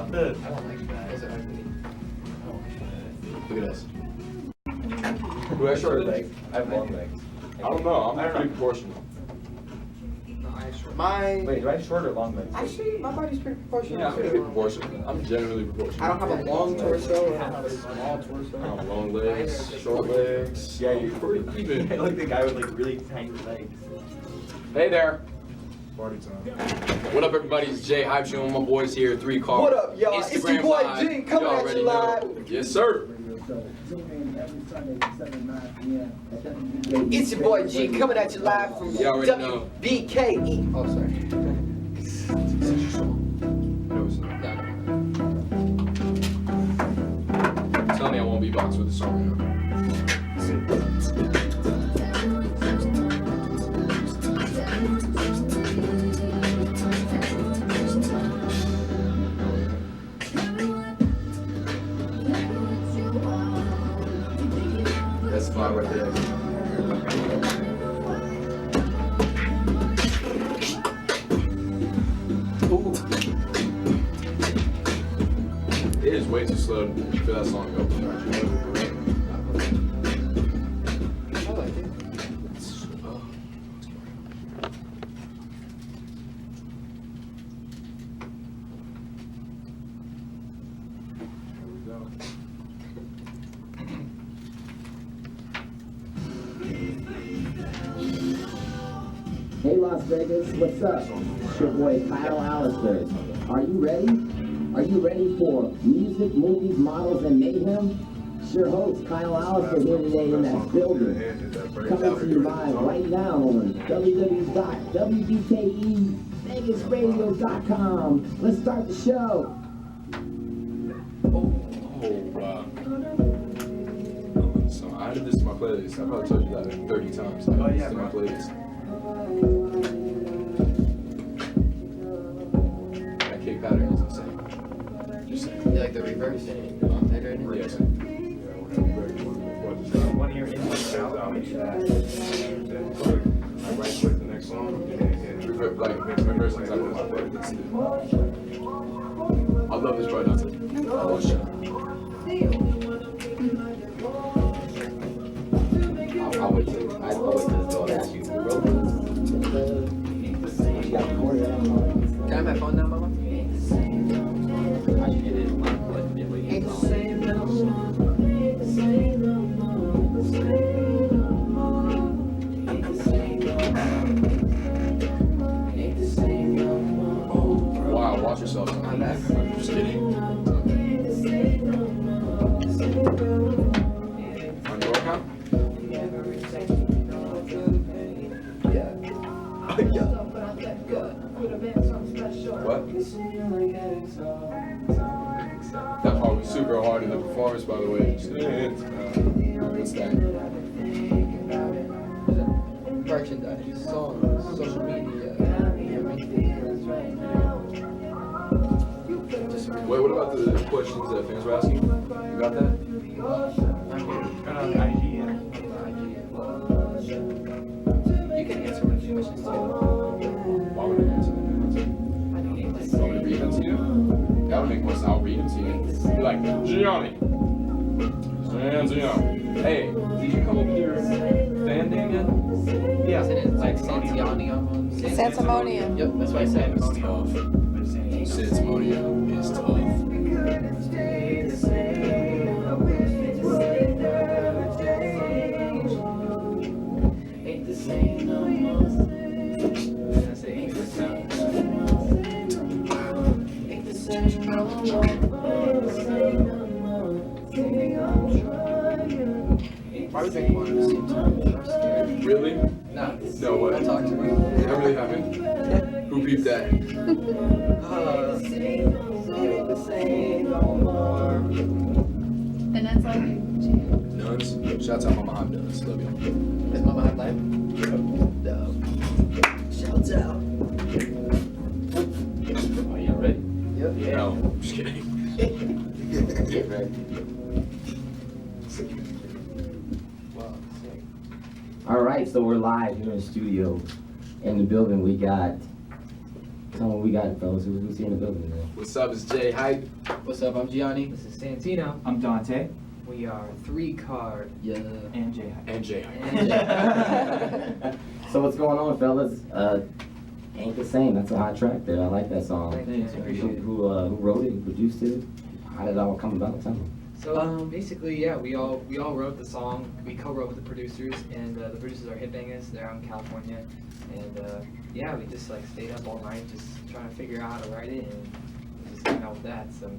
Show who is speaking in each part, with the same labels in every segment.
Speaker 1: not the.
Speaker 2: I don't like that. Is it ugly?
Speaker 3: Look at us. Who has short legs?
Speaker 1: I have long legs.
Speaker 3: I don't know. I'm pretty proportional.
Speaker 2: My
Speaker 1: Wait, do I have short or long legs?
Speaker 2: actually, my body's pretty proportional.
Speaker 3: Yeah, I'm pretty proportional. I'm generally proportional.
Speaker 2: I don't have a long torso. I have a small torso.
Speaker 3: I have long legs, short legs.
Speaker 1: Yeah, you're
Speaker 3: pretty even.
Speaker 1: I like the guy with like really tiny legs.
Speaker 3: Hey there.
Speaker 4: Party time.
Speaker 3: What up, everybody? It's JHype Show. My boys here, Thr3Card.
Speaker 2: What up, y'all? It's your boy
Speaker 3: Live.
Speaker 2: G coming
Speaker 3: Y'all
Speaker 2: at
Speaker 3: already
Speaker 2: you
Speaker 3: know.
Speaker 2: live.
Speaker 3: Yes, sir.
Speaker 2: It's your boy G coming at you live from
Speaker 3: You already know.
Speaker 2: WBKE. Oh, sorry.
Speaker 3: No, it's not. Tell me I won't beatbox with the song now. That's fine right there. Ooh. It is way too slow for that song to go.
Speaker 2: I like it.
Speaker 3: Here we go.
Speaker 5: Hey Las Vegas, what's up? It's your boy Kyle Allister. Are you ready? Are you ready for music, movies, models, and mayhem? It's your host Kyle Allister here today in that building. Coming to you live right now on www.WBKE VegasRadio.com. Let's start the show.
Speaker 3: Oh, wow. So I added this to my playlist. I probably told you that like 30 times. I added this to my playlist. That kick pattern is insane. Just saying.
Speaker 2: You like the reverse?
Speaker 3: Yes.
Speaker 1: One ear in, one out. I'll make that.
Speaker 4: I right click the next song.
Speaker 3: Like, reverse exactly my playlist. I love this part. That's it. Oh, shit.
Speaker 2: I'll wait till this dog asks you. Can I have my phone now, Mama? I should get it.
Speaker 3: Wow, watch yourself. I'm just kidding. On your account? What? That part was super hard in the performance, by the way. What's that?
Speaker 2: Merchandise, songs, social media.
Speaker 3: Wait, what about the questions that fans were asking? You got that?
Speaker 1: IG.
Speaker 2: You can answer one of the questions too.
Speaker 3: Why would I answer them? Want me to read them to you? That would make more sense. I'll read them to you. Be like, Gianni. Hey, did you come up with your fan name yet?
Speaker 1: Yeah.
Speaker 2: Isn't it like Santiani?
Speaker 6: Santimonium.
Speaker 2: Yep, that's what I said.
Speaker 3: It's tough. Santimonium is tough.
Speaker 2: Ain't the same no more. I say ain't the same. Ain't the same no more. Why would they want to see time?
Speaker 3: Really?
Speaker 2: Nah.
Speaker 3: No way.
Speaker 2: Don't talk to me.
Speaker 3: Did that really happen? Who peeped that?
Speaker 2: Ain't the same no more.
Speaker 6: And that's all you.
Speaker 3: Nuns. Shouts out Mama Hot Nuns. Love you.
Speaker 2: Is Mama Hot live? No. Shouts out.
Speaker 3: Are you ready?
Speaker 2: Yep.
Speaker 3: No, I'm just kidding.
Speaker 2: Get ready.
Speaker 5: All right, so we're live here in the studio. In the building, we got Tell me what we got, fellas. Who's here in the building today?
Speaker 3: What's up? It's JHype.
Speaker 2: What's up? I'm Gianni.
Speaker 7: This is Santino.
Speaker 1: I'm Dante.
Speaker 7: We are Thr3Card
Speaker 2: Yeah.
Speaker 1: And JHype.
Speaker 3: And JHype.
Speaker 5: So what's going on, fellas? Ain't the same. That's a hot track there. I like that song.
Speaker 7: Thank you. Appreciate it.
Speaker 5: Who wrote it? Who produced it? How did it all come about? Tell me.
Speaker 7: So basically, yeah, we all wrote the song. We co-wrote with the producers, and the producers are Hipbangers. They're out in California, and yeah, we just like stayed up all night just trying to figure out how to write it, and we just came out with that. So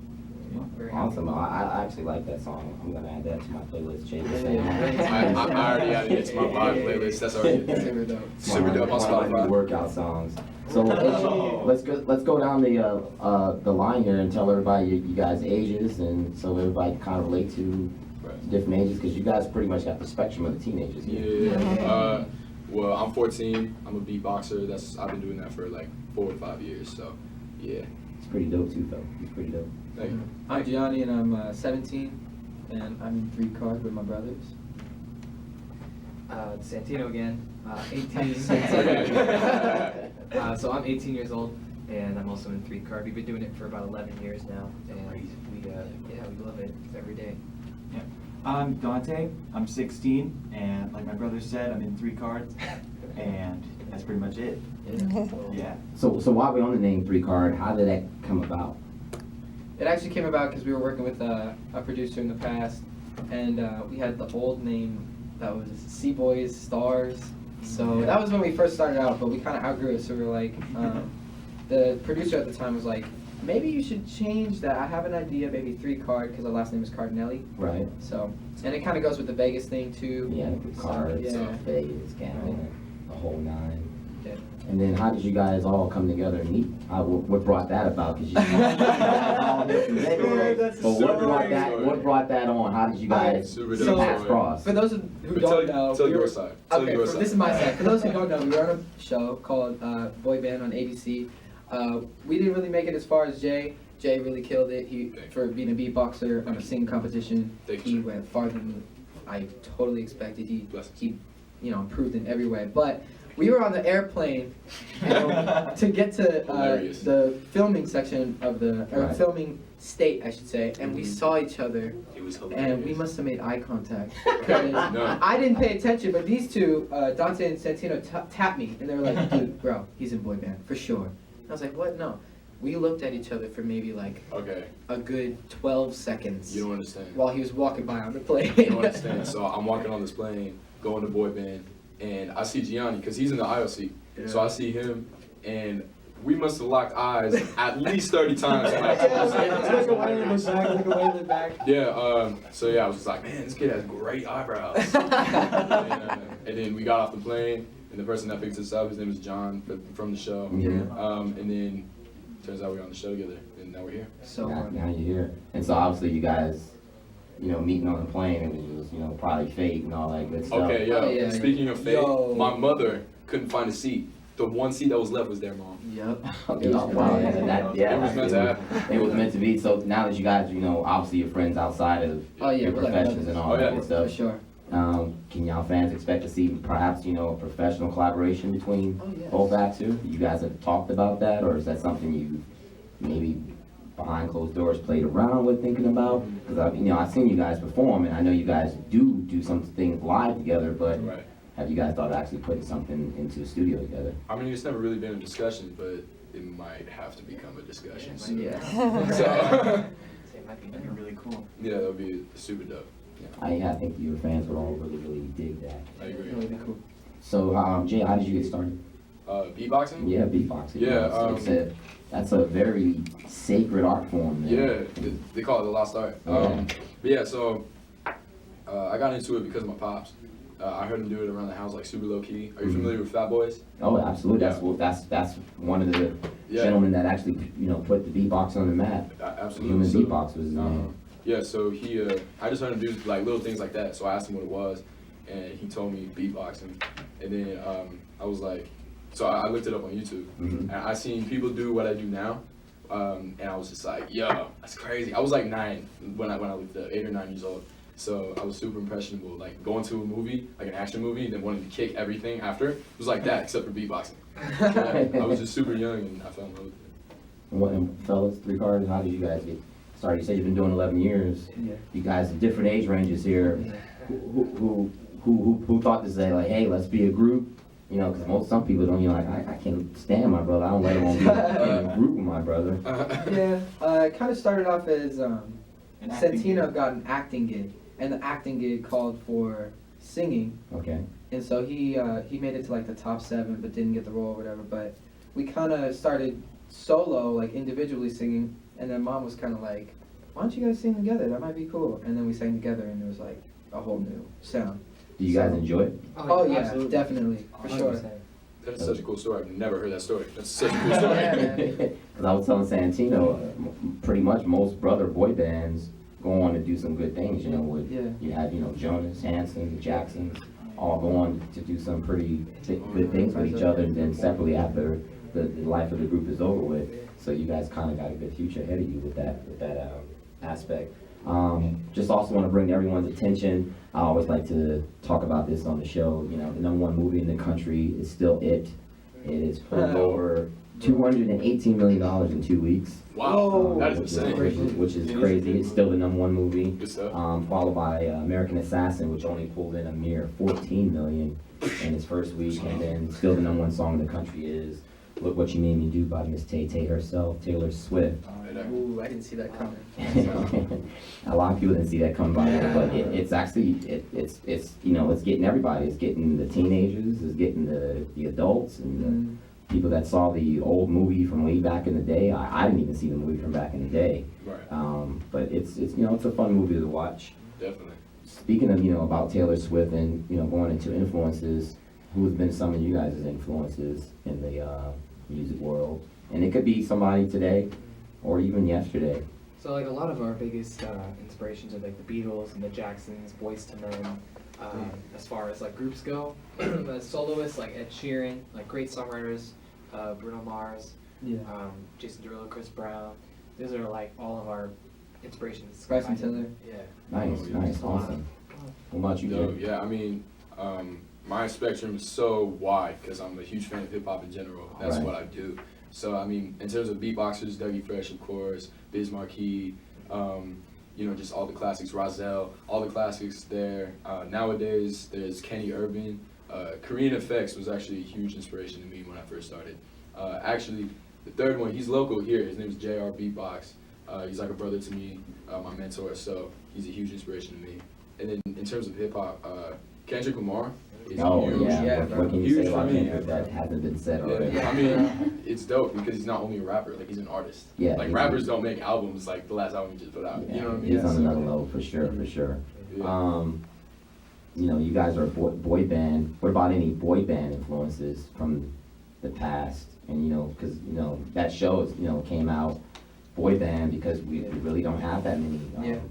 Speaker 7: very happy.
Speaker 5: Awesome. I actually like that song. I'm gonna add that to my playlist. Change it.
Speaker 3: I already added it to my vibe playlist. That's already
Speaker 2: Super dope.
Speaker 3: super dope on
Speaker 5: One of my new
Speaker 3: Spotify.
Speaker 5: workout songs. So let's go down the line here and tell everybody you guys' ages, and so everybody can kind of relate to different ages, because you guys pretty much got the spectrum of the teenagers here.
Speaker 3: Yeah. Well, I'm 14. I'm a beatboxer. I've been doing that for like 4 to 5 years. So, yeah.
Speaker 5: It's pretty dope too, though. It's pretty dope.
Speaker 3: Thank you.
Speaker 2: I'm Gianni, and I'm 17, and I'm in Thr3Card with my brothers.
Speaker 7: Santino again. 18. So I'm 18 years old, and I'm also in Thr3Card. We've been doing it for about 11 years now, and we love it every day.
Speaker 1: Yeah. I'm Dante. I'm 16, and like my brother said, I'm in Thr3Card, and that's pretty much it. Yeah.
Speaker 5: So while we're on the name Thr3Card, how did that come about?
Speaker 2: It actually came about because we were working with a producer in the past, and we had the old name that was C-Boys Stars. So that was when we first started out, but we kind of outgrew it. So we were like, the producer at the time was like, maybe you should change that. I have an idea, maybe Thr3Card, because our last name is Cardinale.
Speaker 5: Right.
Speaker 2: So, and it kind of goes with the Vegas thing too.
Speaker 5: Yeah, the cards,
Speaker 2: Yeah.
Speaker 5: Vegas, gambling, the whole nine.
Speaker 2: Yeah.
Speaker 5: And then how did you guys all come together and meet? What brought that about? Because you all here from Vegas. But what brought that on? How did you guys
Speaker 3: Super
Speaker 2: So-
Speaker 3: dope.
Speaker 5: paths cross?
Speaker 2: For those who
Speaker 3: But
Speaker 2: don't know,
Speaker 3: tell
Speaker 2: we
Speaker 3: your
Speaker 2: were-
Speaker 3: side. Tell
Speaker 2: Okay,
Speaker 3: your
Speaker 2: so
Speaker 3: side.
Speaker 2: this is my side. For those who don't know, we were on a show called Boy Band on ABC. We didn't really make it as far as Jay. Jay really killed it. For being a beatboxer on a singing competition,
Speaker 3: Thank
Speaker 2: he
Speaker 3: you.
Speaker 2: went farther than I totally expected. He
Speaker 3: Blessings.
Speaker 2: improved in every way. But we were on the airplane to get to
Speaker 3: Hilarious.
Speaker 2: the filming section of
Speaker 5: Right.
Speaker 2: filming state, I should say, and we saw each other.
Speaker 3: It was hilarious.
Speaker 2: And we must have made eye contact. 'Cause
Speaker 3: No.
Speaker 2: I didn't pay attention, but these two, Dante and Santino, tapped me, and they were like, dude, bro, he's in boy band, for sure. I was like, what? No. We looked at each other for maybe like
Speaker 3: Okay.
Speaker 2: a good 12 seconds
Speaker 3: You don't understand.
Speaker 2: while he was walking by on the plane.
Speaker 3: You don't understand. So I'm walking on this plane, going to boy band, and I see Gianni, because he's in the aisle seat. So I see him, and we must have locked eyes at least 30 times. Yeah, so yeah, I was just like, man, this kid has great eyebrows. And then we got off the plane, and the person that picked us up, his name is John from the show.
Speaker 5: Yeah.
Speaker 3: And then turns out we were on the show together, and now we're here.
Speaker 2: So
Speaker 5: Now you're here. And so obviously you guys, meeting on the plane, it was just, probably fake and all that good stuff.
Speaker 3: Okay, yo,
Speaker 2: Oh, yeah.
Speaker 3: speaking of fate,
Speaker 2: Yo.
Speaker 3: my mother couldn't find a seat. The one seat that was left was their mom.
Speaker 2: Yep.
Speaker 5: Okay, oh, wow,
Speaker 3: It was meant to happen.
Speaker 5: It was meant to be. So now that you guys, obviously you're friends outside of
Speaker 2: Oh yeah,
Speaker 5: your
Speaker 2: we're like
Speaker 5: professions and all
Speaker 3: Oh,
Speaker 5: that
Speaker 3: yeah.
Speaker 5: good
Speaker 2: for
Speaker 5: stuff,
Speaker 2: sure.
Speaker 5: can y'all fans expect to see perhaps, a professional collaboration between
Speaker 2: Oh yeah.
Speaker 5: both acts too? You guys have talked about that, or is that something you maybe behind closed doors played around with thinking about? Because I've seen you guys perform, and I know you guys do some things live together, but
Speaker 3: Right.
Speaker 5: have you guys thought of actually putting something into the studio together?
Speaker 3: I mean, it's never really been a discussion, but it might have to become a discussion. soon.
Speaker 2: Yeah.
Speaker 3: So,
Speaker 7: It might be
Speaker 1: That'd be really cool.
Speaker 3: yeah, that would be super dope.
Speaker 5: I think your fans would all really, really dig that.
Speaker 3: I agree.
Speaker 2: That would be cool.
Speaker 5: So, Jay, how did you get started?
Speaker 3: Beatboxing?
Speaker 5: Yeah, beatboxing.
Speaker 3: Yeah,
Speaker 5: That's a very sacred art form. Man.
Speaker 3: Yeah, they call it the lost art.
Speaker 5: Yeah.
Speaker 3: But yeah, so I got into it because of my pops. I heard him do it around the house, like super low key. Are you familiar with Fat Boys?
Speaker 5: Oh, absolutely.
Speaker 3: Yeah.
Speaker 5: That's one of the
Speaker 3: Yeah.
Speaker 5: gentlemen that actually put the beatbox on the map.
Speaker 3: Absolutely.
Speaker 5: Human
Speaker 3: So,
Speaker 5: beatbox was his name.
Speaker 3: Yeah, so he, I just heard him do like little things like that. So I asked him what it was, and he told me beatboxing. And then I was like, so I looked it up on YouTube,
Speaker 5: Mhm.
Speaker 3: and I seen people do what I do now, and I was just like, yo, that's crazy. I was like 9 when I looked up, 8 or 9 years old. So I was super impressionable. Like going to a movie, like an action movie, then wanting to kick everything after. It was like that, except for beatboxing. So I was just super young and I fell in love with it.
Speaker 5: And fellas, Thr3Card, how did you guys get started? You said you've been doing 11 years.
Speaker 2: Yeah.
Speaker 5: You guys have different age ranges here. Who thought to say like, hey, let's be a group? You know, because some people don't. You know, like I can't stand my brother. I don't let him be in a group with my brother.
Speaker 2: Yeah, it kind of started off as
Speaker 1: An acting
Speaker 2: Santino
Speaker 1: gig.
Speaker 2: got an acting gig, and the acting gig called for singing,
Speaker 5: Okay.
Speaker 2: and so he made it to like the top 7, but didn't get the role or whatever. But we kind of started solo, like individually singing, and then Mom was kind of like, "Why don't you guys sing together? That might be cool." And then we sang together, and it was like a whole new sound.
Speaker 5: Do you guys enjoy it?
Speaker 2: Oh yeah,
Speaker 7: absolutely.
Speaker 2: definitely, for sure.
Speaker 7: 100%.
Speaker 3: That's such a cool story. I've never heard that story. That's such a cool story.
Speaker 5: Because I was telling Santino, pretty much most brother boy bands go on to do some good things. You know, with
Speaker 2: Yeah.
Speaker 5: you have Jonas, Hanson, the Jacksons, all go on to do some pretty good things with each other, and then separately after the life of the group is over with. So you guys kind of got a good future ahead of you with that aspect. Just also want to bring everyone's attention. I always like to talk about this on the show. You know, the #1 movie in the country is still It. It is pulled over $218 million in 2 weeks.
Speaker 3: Wow, that is insane.
Speaker 5: Which is crazy. It's still the #1 movie.
Speaker 3: Good stuff.
Speaker 5: Followed by American Assassin, which only pulled in a mere $14 million in its first week, and then still the #1 song in the country is "Look What You Made Me Do" by Miss Tay herself, Taylor Swift.
Speaker 2: Ooh, I didn't see that coming.
Speaker 5: A lot of people didn't see that come by, but it's actually it's it's getting everybody. It's getting the teenagers, it's getting the adults, and the people that saw the old movie from way back in the day. I didn't even see the movie from back in the day.
Speaker 3: Right.
Speaker 5: But it's it's a fun movie to watch.
Speaker 3: Definitely.
Speaker 5: Speaking of about Taylor Swift and going into influences, who's been some of you guys' influences in the music world? And it could be somebody today or even yesterday.
Speaker 7: So like a lot of our biggest inspirations are like the Beatles and the Jacksons, Boyz II Men. As far as like groups go, as soloists like Ed Sheeran, like great songwriters, Bruno Mars,
Speaker 2: Yeah.
Speaker 7: Jason Derulo, Chris Brown. Those are like all of our inspirations.
Speaker 2: Bryson Tiller.
Speaker 7: Yeah.
Speaker 5: Nice,
Speaker 3: Oh, yeah.
Speaker 5: nice, awesome. What about you,
Speaker 3: Yo,
Speaker 5: Jay?
Speaker 3: yeah, I mean, my spectrum is so wide because I'm a huge fan of hip hop in general. That's
Speaker 5: Right.
Speaker 3: what I do. So, I mean, in terms of beatboxers, Dougie Fresh, of course, Biz Markie, just all the classics, Rozelle, all the classics there. Nowadays, there's Kenny Urban. Korean Effects was actually a huge inspiration to me when I first started. Actually, the third one, he's local here. His name is JR Beatbox. He's like a brother to me, my mentor, so he's a huge inspiration to me. And then in terms of hip hop, Kendrick Lamar is
Speaker 5: Oh
Speaker 3: huge.
Speaker 5: yeah, what can you
Speaker 3: Huge
Speaker 5: say
Speaker 3: for
Speaker 5: about
Speaker 3: me.
Speaker 5: Kendrick that hasn't been said already?
Speaker 3: Yeah, I mean, it's dope because he's not only a rapper, like he's an artist.
Speaker 5: Yeah,
Speaker 3: Like
Speaker 5: he's-
Speaker 3: rappers don't make albums like the last album he just put out.
Speaker 5: Yeah,
Speaker 3: You know what I mean?
Speaker 5: he's on
Speaker 3: So-
Speaker 5: another level for sure, for sure.
Speaker 3: Yeah.
Speaker 5: You guys are a boy band. What about any boy band influences from the past? And because that show came out boy band because we really don't have that many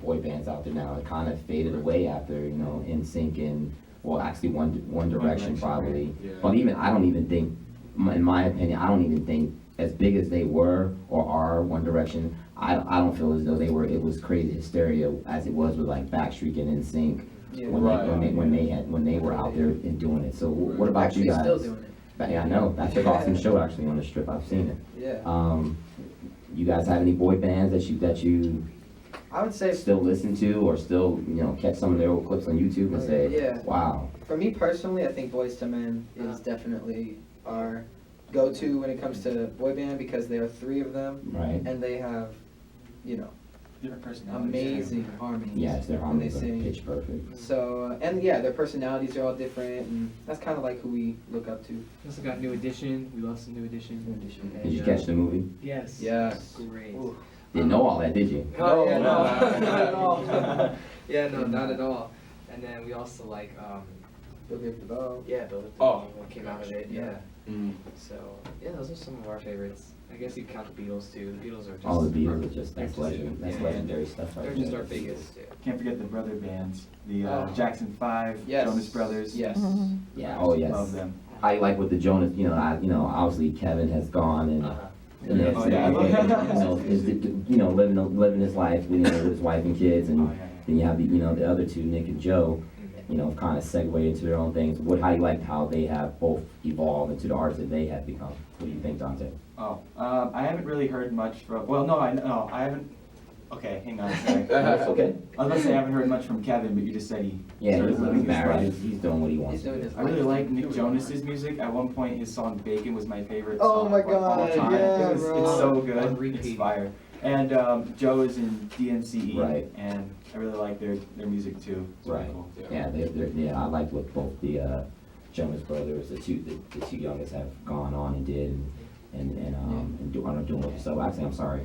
Speaker 5: boy bands out there now. It kind of faded away after NSYNC and actually One Direction probably.
Speaker 3: Yeah.
Speaker 5: But even I don't even think, in my opinion, I don't even think as big as they were or are One Direction. I don't feel as though it was crazy hysteria as it was with like Backstreet and NSYNC.
Speaker 2: Yeah.
Speaker 5: When they were out there and doing it. So what about you
Speaker 2: Actually
Speaker 5: guys?
Speaker 2: still doing it.
Speaker 5: Yeah, I know. That's an awesome show actually on the Strip. I've seen it.
Speaker 2: Yeah.
Speaker 5: You guys have any boy bands that you
Speaker 2: I would say
Speaker 5: still listen to or still catch some of their old clips on YouTube and say,
Speaker 2: Yeah.
Speaker 5: wow.
Speaker 2: for me personally, I think Boyz II Men is definitely our go-to when it comes to boy band because there are 3 of them
Speaker 5: Right.
Speaker 2: and they have,
Speaker 1: Different personalities.
Speaker 2: amazing harmonies.
Speaker 5: Yes, their
Speaker 2: when they
Speaker 5: harmonies are
Speaker 2: sing.
Speaker 5: pitch perfect.
Speaker 2: So, and yeah, their personalities are all different, and that's kind of like who we look up to.
Speaker 7: We also got New Edition. We love some New Edition.
Speaker 2: New Edition.
Speaker 7: And,
Speaker 5: Did you catch the movie?
Speaker 7: Yes.
Speaker 2: Yes.
Speaker 7: Great.
Speaker 2: Ooh.
Speaker 5: Didn't know all that, did you?
Speaker 7: Oh, yeah, no,
Speaker 2: No.
Speaker 7: not at all. Yeah, no, not at all. And then we also like,
Speaker 2: Bill Gates the Bow.
Speaker 7: yeah, Bill It
Speaker 3: Oh,
Speaker 7: what came out of it. Yeah.
Speaker 3: Mm.
Speaker 7: So yeah, those are some of our favorites. I guess you count the Beatles too. The Beatles are just
Speaker 5: All the Beatles are just that's
Speaker 7: they're
Speaker 5: legend. That's
Speaker 7: yeah.
Speaker 5: legendary stuff right
Speaker 7: They're just
Speaker 5: there.
Speaker 7: our biggest. Yeah.
Speaker 1: Can't forget the brother bands, the
Speaker 2: Oh.
Speaker 1: Jackson 5,
Speaker 2: Yes.
Speaker 1: Jonas Brothers.
Speaker 2: Yes.
Speaker 5: Yeah, oh yes.
Speaker 1: Love them.
Speaker 5: I like with the Jonas, obviously Kevin has gone and
Speaker 7: Uh-huh.
Speaker 5: and it's,
Speaker 1: Oh, yeah.
Speaker 5: living his life with his wife and kids, and
Speaker 1: Oh, yeah,
Speaker 5: then you have the other two, Nick and Joe, kind of segue into their own things. How you like how they have both evolved into the artists that they have become? What do you think, Dante?
Speaker 1: Oh, I haven't really heard much from, well, no, I haven't, okay, hang on, sorry.
Speaker 5: That's okay.
Speaker 1: I was gonna say I haven't heard much from Kevin, but you just said he
Speaker 5: Yeah,
Speaker 1: started
Speaker 5: he's
Speaker 1: living his
Speaker 5: married.
Speaker 1: life.
Speaker 5: He's doing what he wants.
Speaker 2: He's doing his
Speaker 1: I really
Speaker 2: life.
Speaker 1: like Nick Jonas's music. At one point, his song "Bacon" was my favorite
Speaker 2: Oh
Speaker 1: song
Speaker 2: my
Speaker 1: of all
Speaker 2: God,
Speaker 1: time.
Speaker 2: yeah,
Speaker 1: It's
Speaker 2: bro.
Speaker 1: so good.
Speaker 7: On repeat.
Speaker 1: It's fire. And Joe is in DNCE,
Speaker 5: Right.
Speaker 1: and I really like their music too. It's really
Speaker 5: Right.
Speaker 1: cool.
Speaker 5: Yeah, I liked what both the Jonas brothers, the two youngest, have gone on and did, and are doing with themselves. Actually, I'm sorry,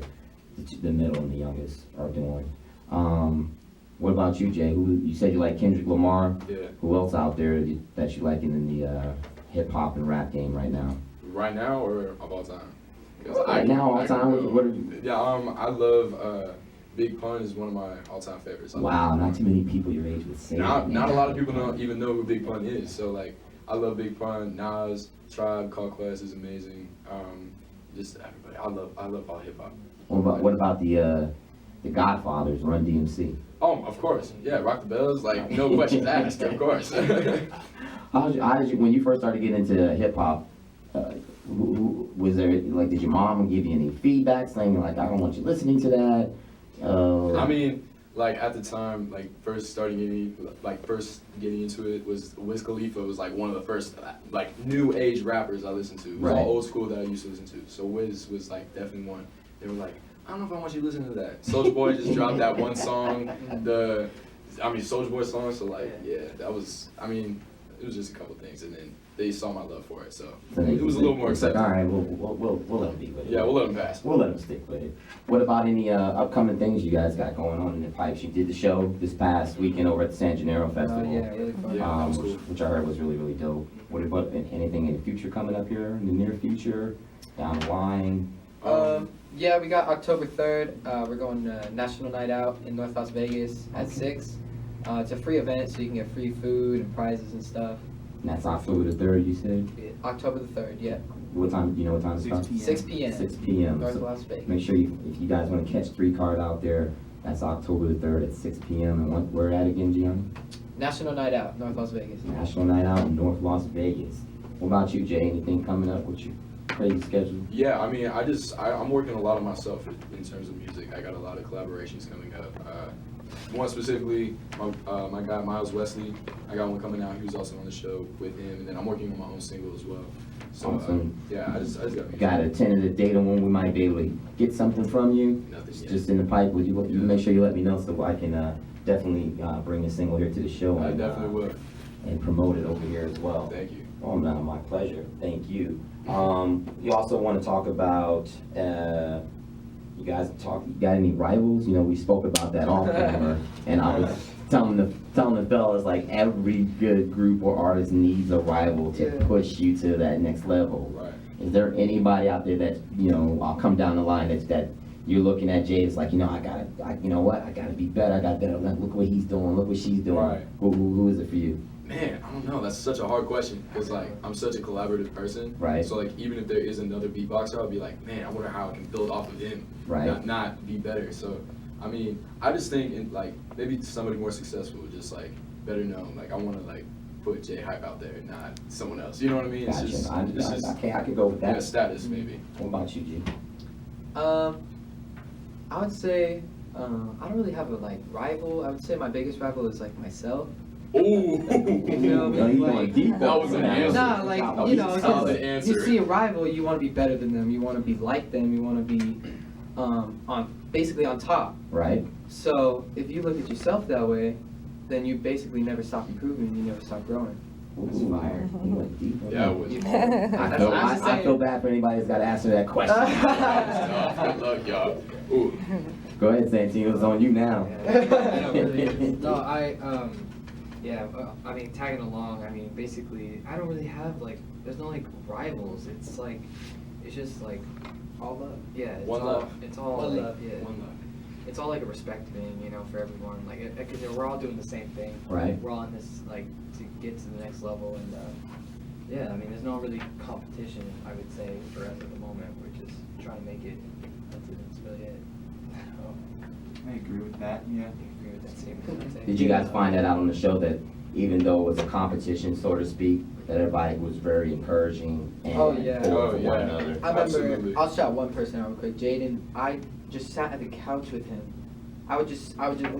Speaker 5: the middle and the youngest are doing. What about you, Jay? Who you said you like Kendrick Lamar?
Speaker 3: Yeah.
Speaker 5: Who else out there that you like in the hip hop and rap game right now?
Speaker 3: Right now or of all time? 'Cause
Speaker 5: Right now, all
Speaker 3: I
Speaker 5: time.
Speaker 3: can go-
Speaker 5: What are you?
Speaker 3: Yeah, I love Big Pun is one of my all-time favorites. I love
Speaker 5: Wow,
Speaker 3: Big
Speaker 5: not
Speaker 3: Pun.
Speaker 5: too many people your age would say
Speaker 3: Not
Speaker 5: that.
Speaker 3: not a lot of people even know who Big Pun is. So like, I love Big Pun. Nas, Tribe Called Quest is amazing. Just everybody. I love all hip hop.
Speaker 5: What about the Godfathers, Run DMC?
Speaker 3: Oh, of course. Yeah, Rock the Bells. Like, no questions asked. Of course.
Speaker 5: How did you when you first started getting into hip hop? Was there like, did your mom give you any feedback saying like, I don't want you listening to that?
Speaker 3: I mean, like at the time, like first getting into it was Wiz Khalifa was like one of the first like new age rappers I listened to. It was
Speaker 5: Right.
Speaker 3: all old school that I used to listen to. So Wiz was like definitely one. They were like, I don't know if I want you to listen to that. Soulja Boy just dropped that one song, Soulja Boy song. So like, yeah, that was. I mean, it was just a couple things, and then they saw my love for it, so it was a little more
Speaker 5: It's like,
Speaker 3: acceptable.
Speaker 5: all right, we'll let him be with it.
Speaker 3: Yeah, we'll let them pass.
Speaker 5: We'll let him stick with it. What about any upcoming things you guys got going on in the pipes? You did the show this past weekend over at the San Gennaro Festival.
Speaker 2: Yeah, really fun.
Speaker 3: Yeah, that was cool.
Speaker 5: Which I heard was really, really dope. What about anything in the future coming up here, in the near future, down the line?
Speaker 2: Yeah, we got October 3rd. We're going to National Night Out in North Las Vegas at 6. It's a free event, so you can get free food and prizes and stuff.
Speaker 5: And that's October the 3rd, you said?
Speaker 2: October the 3rd, yeah.
Speaker 5: What time, do you know what time it
Speaker 1: 6
Speaker 5: starts?
Speaker 1: p.m.
Speaker 2: 6 p.m.
Speaker 5: 6 p.m.
Speaker 2: North
Speaker 5: So
Speaker 2: Las Vegas.
Speaker 5: make sure if you guys want to catch Thr3Card out there, that's October the 3rd at 6 p.m. And where at again, Gianni?
Speaker 2: National Night Out, North Las Vegas.
Speaker 5: National Night Out in North Las Vegas. What about you, Jay? Anything coming up with your crazy schedule?
Speaker 3: Yeah, I mean, I'm working a lot on myself in terms of music. I got a lot of collaborations coming up. One specifically, my guy Miles Wesley, I got one coming out. He was also on the show with him, and then I'm working on my own single as well. So
Speaker 5: Awesome.
Speaker 3: yeah, I just got music.
Speaker 5: Got a tentative date on when we might be able to get something from you?
Speaker 3: Nothing yet.
Speaker 5: Just in the pipe. Would you make sure you let me know so I can definitely bring the single here to the show
Speaker 3: I
Speaker 5: and,
Speaker 3: definitely will.
Speaker 5: and promote it over here as well.
Speaker 3: Thank you.
Speaker 5: Oh, no, my pleasure. Thank you. You also want to talk about, you got any rivals? You know, we spoke about that off camera, and I was telling the fellas, like, every good group or artist needs a rival to
Speaker 2: Yeah.
Speaker 5: push you to that next level.
Speaker 3: Right.
Speaker 5: Is there anybody out there that, I'll come down the line that you're looking at Jay, it's like, I gotta be better, I got better, look what he's doing, look what she's doing.
Speaker 3: Right.
Speaker 5: Who is it for you?
Speaker 3: Man, I don't know. That's such a hard question because like I'm such a collaborative person.
Speaker 5: Right.
Speaker 3: So like even if there is another beatboxer, I'll be like, man, I wonder how I can build off of him.
Speaker 5: Right.
Speaker 3: Not be better. So, I mean, I just think in like maybe somebody more successful, just like better known. Like I want to like put JHype out there, not someone else. You know what I mean?
Speaker 5: Gotcha.
Speaker 3: It's just
Speaker 5: I can go with that.
Speaker 3: status maybe.
Speaker 5: What about you, G?
Speaker 2: I would say I don't really have a like rival. I would say my biggest rival is like myself.
Speaker 3: Ooh.
Speaker 2: You feel me?
Speaker 5: No, you
Speaker 2: Like-
Speaker 5: going deep.
Speaker 3: That was an answer.
Speaker 2: Nah, like
Speaker 3: That
Speaker 2: you
Speaker 3: was
Speaker 2: know,
Speaker 3: a solid
Speaker 2: if
Speaker 3: answer.
Speaker 2: you see a rival, you want to be better than them. You want to be like them. You want to be basically on top.
Speaker 5: Right?
Speaker 2: So if you look at yourself that way, then you basically never stop improving. You never stop growing.
Speaker 5: That's fire. You went deep.
Speaker 3: Yeah, it was.
Speaker 5: I feel bad for anybody that's got to answer that question.
Speaker 3: Good luck, y'all. Ooh.
Speaker 5: Go ahead, Santino. It's on you now.
Speaker 7: No, I mean, tagging along, I mean, basically, I don't really have, like, there's no, like, rivals. It's, like, it's just, like,
Speaker 2: All love.
Speaker 7: yeah, it's
Speaker 3: One
Speaker 7: all,
Speaker 3: love.
Speaker 7: it's all,
Speaker 2: One
Speaker 7: like,
Speaker 2: love.
Speaker 7: yeah,
Speaker 3: One love.
Speaker 7: it's all, like, a respect thing, you know, for everyone. Like, because we're all doing the same thing.
Speaker 5: Right.
Speaker 7: We're all in this, like, to get to the next level, and, yeah, I mean, there's no really competition, I would say, for us at the moment. We're just trying to make it. That's really it.
Speaker 1: I agree with that, yeah.
Speaker 7: I agree with that statement.
Speaker 5: Did you guys find that out on the show that even though it was a competition, so to speak, that everybody was very encouraging and
Speaker 2: Oh, yeah.
Speaker 5: for
Speaker 3: Oh,
Speaker 5: one
Speaker 3: yeah.
Speaker 5: another?
Speaker 2: I remember,
Speaker 3: Absolutely.
Speaker 2: I'll shout one person out real quick. Jaden, I just sat at the couch with him.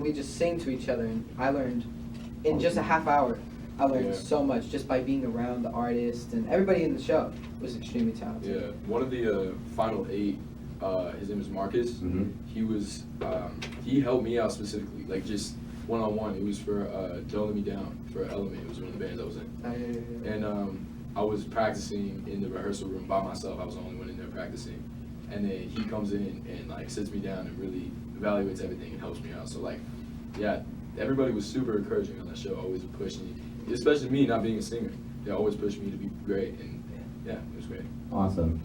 Speaker 2: We just sing to each other, and I learned, in just a half hour, I learned
Speaker 3: Yeah.
Speaker 2: so much just by being around the artists, and everybody in the show was extremely talented.
Speaker 3: Yeah, one of the final 8, his name is Marcus.
Speaker 5: Mm-hmm.
Speaker 3: He was, he helped me out specifically, like just one-on-one. It was for Don't Let Me Down for Element. It was one of the bands I was in. And I was practicing in the rehearsal room by myself. I was the only one in there practicing. And then he comes in and like sits me down and really evaluates everything and helps me out. So like, yeah, everybody was super encouraging on that show. Always pushed me, especially me not being a singer. They always pushed me to be great, and yeah, it was great.
Speaker 5: Awesome.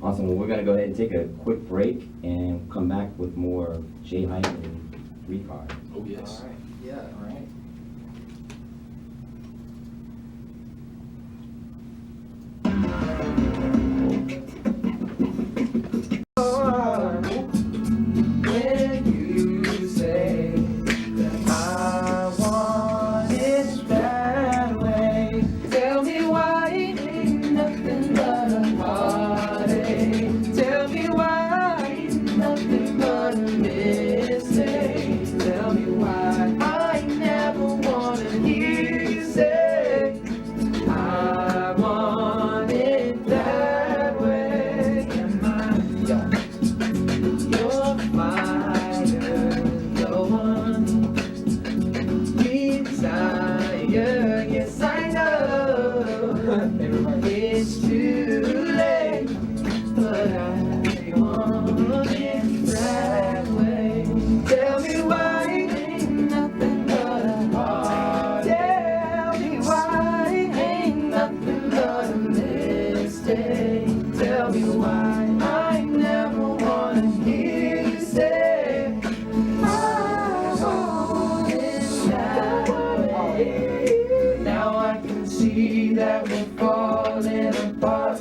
Speaker 5: Awesome. Well, we're going to go ahead and take a quick break and come back with more JHype and Thr3Card.
Speaker 3: Oh yes.
Speaker 2: All right. Yeah.
Speaker 1: All right.
Speaker 2: When you say that I want it that way, tell me why it ain't nothing but a heartache. Tell me why it ain't nothing but a mistake. Tell me why I never wanna hear you say I want it that way. Am I? Your fire, the one desire. Yes, I know it's too late, but I want it that way. Tell me why ain't nothing but a heart. Tell me why ain't nothing but a mistake. Tell me why I never wanna hear you say I want it that way. Now I can see that we're falling apart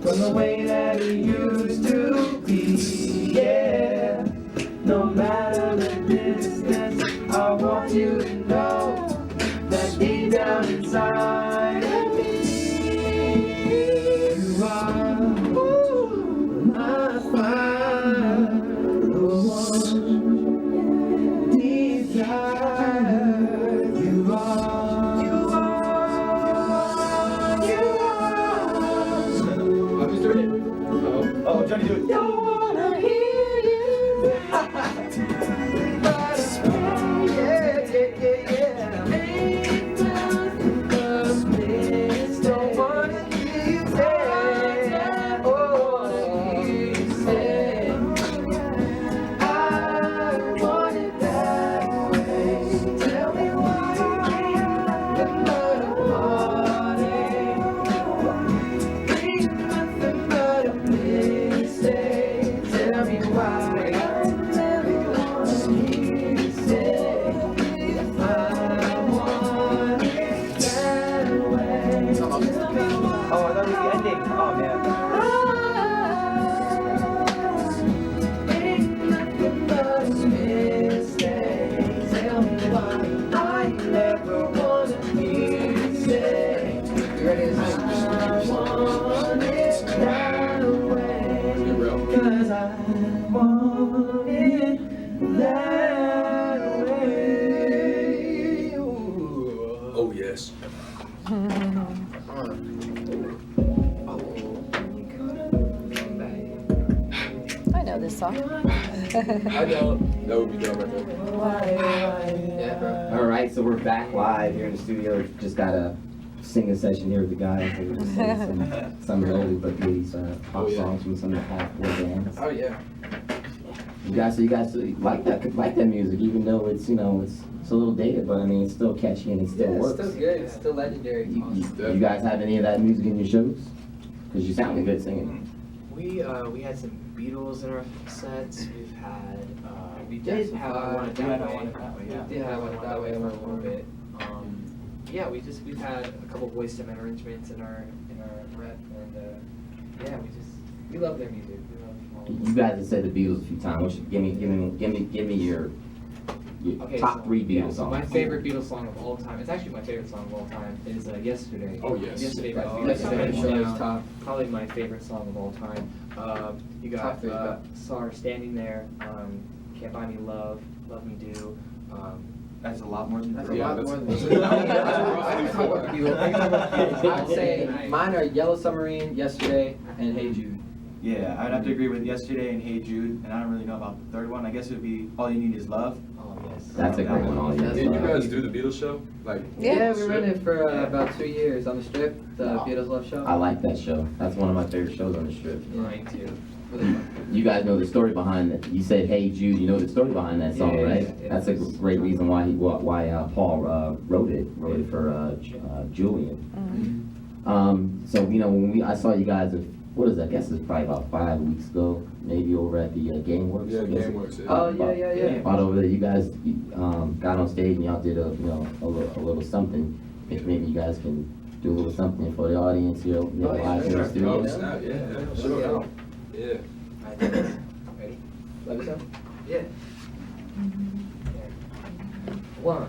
Speaker 2: from the way that it used to be. Yeah, no matter the distance, I want you to know that deep down inside of me, you are my fire, the one desire. You are, you are, you are.
Speaker 3: I'm just doing it.
Speaker 1: Oh, Johnny, do it.
Speaker 2: Don't wanna hear you, but yeah. Ain't nothing but a mistake. Don't wanna hear you say, oh, you say, I want it that way. Tell me why nothing but a heartache. Ain't nothing but a mistake. Tell me why I never wanna hear you say I want it that way.
Speaker 1: Oh, I thought it was the ending. Oh, man.
Speaker 2: Ain't nothing but a mistake. Tell me why I never wanna hear you say you ready to I want it that way.
Speaker 3: Get real.
Speaker 2: 'Cause I want it that way. Ooh.
Speaker 3: Oh yes.
Speaker 6: I know this song.
Speaker 3: I know. That would be dope right there.
Speaker 2: Yeah, bro.
Speaker 5: All right, so we're back live here in the studio. Just got a singing session here with the guys. So we're just singing some of the oldie but goodies, pop
Speaker 3: Oh, yeah.
Speaker 5: songs from some of the past boy bands.
Speaker 2: Oh yeah.
Speaker 5: You guys like that music, even though it's it's a little dated, but I mean it's still catchy and it still
Speaker 2: Yeah, it's
Speaker 5: works.
Speaker 2: still good. It's still legendary.
Speaker 5: You guys have any of that music in your shows? Because you sound good singing.
Speaker 7: We had some Beatles in our sets. We've had we
Speaker 2: Yes,
Speaker 7: did have
Speaker 2: uh,
Speaker 7: I Want It
Speaker 1: we had
Speaker 7: That
Speaker 1: I
Speaker 7: Way.
Speaker 1: Want It That Way, yeah.
Speaker 2: We did have one that way
Speaker 7: for a
Speaker 2: one
Speaker 7: little bit. Yeah, we've had a couple voice dim arrangements in our rep, and yeah, we just We love their music. We love all of
Speaker 5: You
Speaker 7: them.
Speaker 5: guys have said the Beatles a few times. Give me your top 3 Beatles
Speaker 7: so my
Speaker 5: songs.
Speaker 7: favorite Beatles song of all time, it's actually my favorite song of all time, is Yesterday.
Speaker 3: Oh, yes.
Speaker 7: Yesterday by
Speaker 2: Oh,
Speaker 7: Beatles.
Speaker 2: Yesterday
Speaker 7: Hands
Speaker 2: show is
Speaker 7: down,
Speaker 2: top.
Speaker 7: Probably my favorite song of all time. You got
Speaker 2: Top 3, yeah.
Speaker 7: Star Standing There, Can't Buy Me Love, Love Me Do.
Speaker 1: That's a lot more than
Speaker 2: That's
Speaker 1: three.
Speaker 2: a lot
Speaker 3: that's-
Speaker 2: more than
Speaker 3: that's-
Speaker 2: I'd say mine are Yellow Submarine, Yesterday, and Hey Jude.
Speaker 1: Yeah, I'd have to agree with Yesterday and Hey Jude, and I don't really know about the third one. I guess it would be All You Need Is Love.
Speaker 7: Oh, yes.
Speaker 5: That's a great one. All you
Speaker 2: That's
Speaker 3: Did you
Speaker 5: need.
Speaker 3: guys do the Beatles show? Like,
Speaker 2: Yeah, we ran it for
Speaker 1: Yeah.
Speaker 2: about 2 years on the Strip, the
Speaker 5: Wow.
Speaker 2: Beatles Love Show.
Speaker 5: I like that show. That's one of my favorite shows on the Strip.
Speaker 7: Mine too.
Speaker 2: Really fun.
Speaker 5: You guys know the story behind it. You said "Hey Jude." You know the story behind that song,
Speaker 7: Yeah,
Speaker 5: right?
Speaker 7: yeah, yeah.
Speaker 5: That's a great reason why Paul wrote it for Julian. So when I saw you guys, I guess it was probably about 5 weeks ago, maybe over at the GameWorks.
Speaker 3: yeah,
Speaker 5: I guess.
Speaker 3: GameWorks. Yeah.
Speaker 2: Oh, yeah.
Speaker 5: About over there, you guys got on stage and y'all did a little something. If maybe you guys can do a little something for the audience here,
Speaker 2: Oh, yeah,
Speaker 5: live in
Speaker 2: sure.
Speaker 5: the studio.
Speaker 3: Oh, snap, yeah, sure. Yeah.
Speaker 7: Ready?
Speaker 2: Let us know.
Speaker 7: Yeah. 1,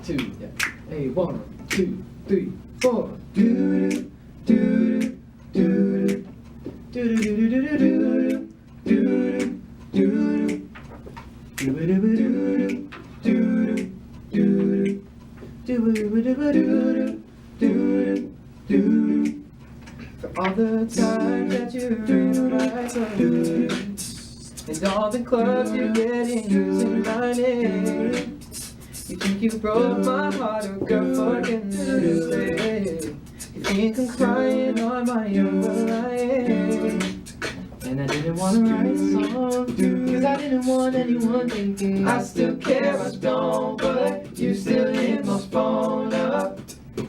Speaker 7: 2, yeah. Hey, 1, 2, 3, 4. Do do do do do do do do do do do for all the times that you ruined my soul, and all the clubs you get in using my name. You think you broke my heart, oh girl, for goodness sake. You think I'm crying on my own, but I ain't. And I didn't wanna write a song, cause I didn't want anyone thinking I still care, I don't, but you still hit my phone up.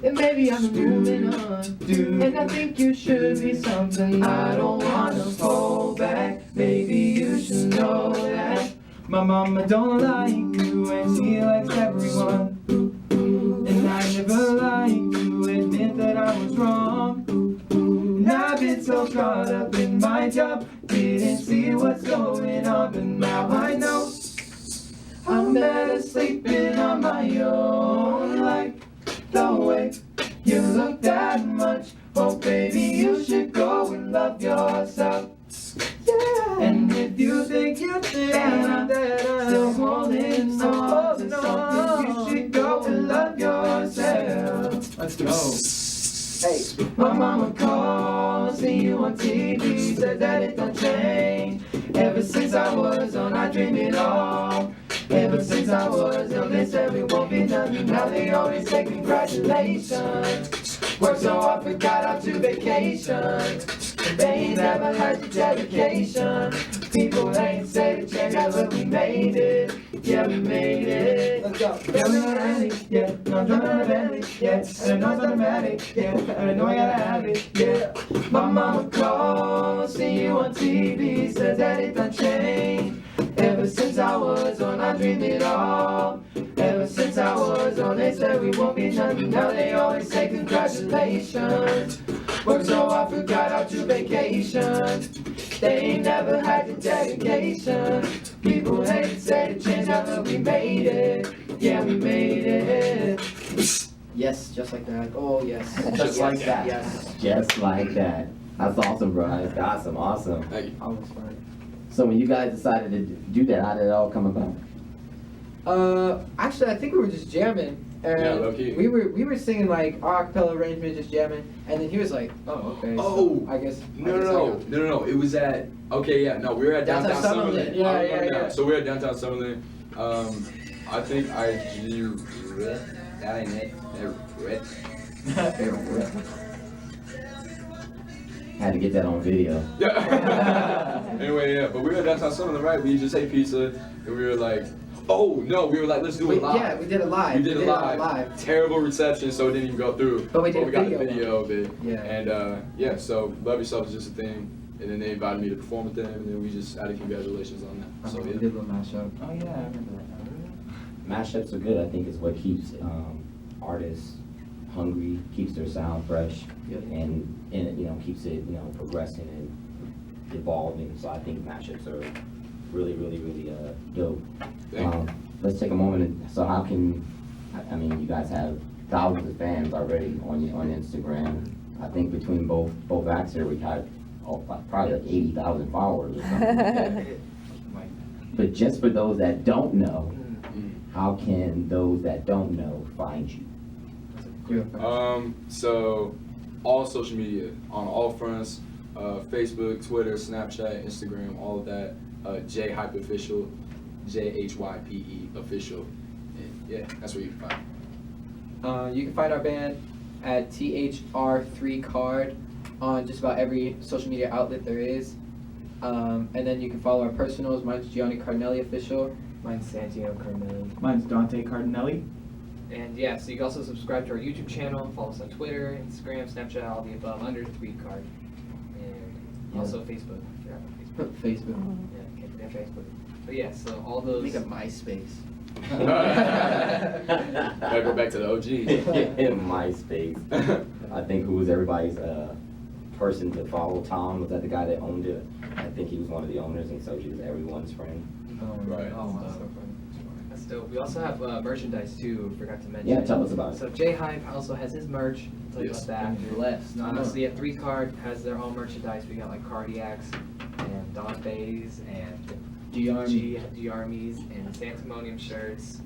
Speaker 7: And maybe I'm moving on, and I think you should be something I don't wanna hold back. Maybe you should know that my mama don't like you and she likes everyone. And I never like to admit that I was wrong. And I've been so caught up in my job, didn't see what's going on, but now I know I'm better sleeping on my own. Like the way you look that much, oh baby, you should go and love yourself. Yeah. And if you think that I'm still holding on to something, you should go and love yourself. Let's go. Hey, my mama called, see you on TV, said that it don't change. Ever since I was on, I dream it all. Ever since I was young, they said we won't be nothing. Now they always say congratulations. Worked so hard, forgot how to vacation. They ain't never had the dedication. People ain't say the change, but we made it. Yeah, we made it. Let's go. Yeah, no, I'm driving on a Bentley. Yeah, and I know it's automatic. Yeah, and I know I gotta have it. Yeah, my mama called, see you on TV, says that it done changed. Ever since I was on, I dreamed it all. Ever since I was on, they said we won't be nothing. Now they always say congratulations. Worked so I forgot how to vacation. They ain't never had the dedication. People hate to say the change, but we made it. Yeah, we made it. Yes, just like that. Oh, yes.
Speaker 5: Just like that.
Speaker 7: Yes.
Speaker 5: Just like that. That's awesome, bro. That's awesome.
Speaker 3: Thank you.
Speaker 2: Almost fine.
Speaker 5: So when you guys decided to do that, how did it all come about?
Speaker 2: Actually, I think we were just jamming, and
Speaker 3: Yeah, low-key.
Speaker 2: we were singing like a cappella arrangement, just jamming, and then he was like, "Oh, okay."
Speaker 3: Oh,
Speaker 2: so I guess.
Speaker 3: No. It was at, we were at
Speaker 2: Downtown
Speaker 3: downtown
Speaker 2: Summerlin.
Speaker 3: Summerlin.
Speaker 2: Yeah,
Speaker 3: I remember
Speaker 2: yeah,
Speaker 3: now.
Speaker 2: yeah.
Speaker 3: So we were at downtown Summerlin. I think that ain't it.
Speaker 5: Had to get that on video.
Speaker 3: Yeah. Anyway, yeah, but we were at downtown Summerlin, right? We just ate pizza, and we were like, let's do it live.
Speaker 2: Yeah, we did it live.
Speaker 3: We did it live. Terrible reception, so it didn't even go through.
Speaker 2: But we did
Speaker 3: we got the
Speaker 2: video.
Speaker 3: video of it.
Speaker 2: Yeah.
Speaker 3: And so Love Yourself is just a thing. And then they invited me to perform with them, and then we just added congratulations on that. So
Speaker 2: We
Speaker 3: yeah.
Speaker 2: did a little mashup.
Speaker 1: Oh yeah, I remember that.
Speaker 5: Mashups are good. I think is what keeps artists hungry, keeps their sound fresh,
Speaker 2: Yeah.
Speaker 5: and keeps it progressing and evolving. So I think mashups are really dope.
Speaker 3: Thank you.
Speaker 5: Let's take a moment. So how can, I mean, you guys have thousands of fans already on Instagram. I think between both acts here, we got probably like 80,000 followers or something like that. But just for those that don't know, how can those that don't know find you?
Speaker 3: So all social media on all fronts, Facebook, Twitter, Snapchat, Instagram, all of that. JHype official, JHype official. And yeah, that's where you can find.
Speaker 2: You can find our band at Thr3Card on just about every social media outlet there is. And then you can follow our personals. Mine's Cardinale official.
Speaker 7: Mine's Santino Cardinale.
Speaker 1: Mine's Thr3Card.
Speaker 7: And yeah, so you can also subscribe to our YouTube channel, follow us on Twitter, Instagram, Snapchat, all the above, under 3Card. And also Facebook. I forgot about Facebook.
Speaker 2: Facebook.
Speaker 7: Yeah, can't forget Facebook. But yeah, so all those.
Speaker 2: Make a MySpace.
Speaker 3: Gotta go back to the OG.
Speaker 5: MySpace. I think who was everybody's person to follow. Tom, was that the guy that owned it? I think he was one of the owners, and so he was everyone's friend.
Speaker 3: Right.
Speaker 7: Oh, wow. That's dope. We also have merchandise too, forgot to mention.
Speaker 5: Yeah, tell us about it.
Speaker 7: So JHype also has his merch. Tell you
Speaker 3: Yes.
Speaker 7: about that after.
Speaker 2: Blessed.
Speaker 7: So yeah, 3Card has their own merchandise. We got like Cardiacs and Dante's and G-Armies and Santimonium shirts.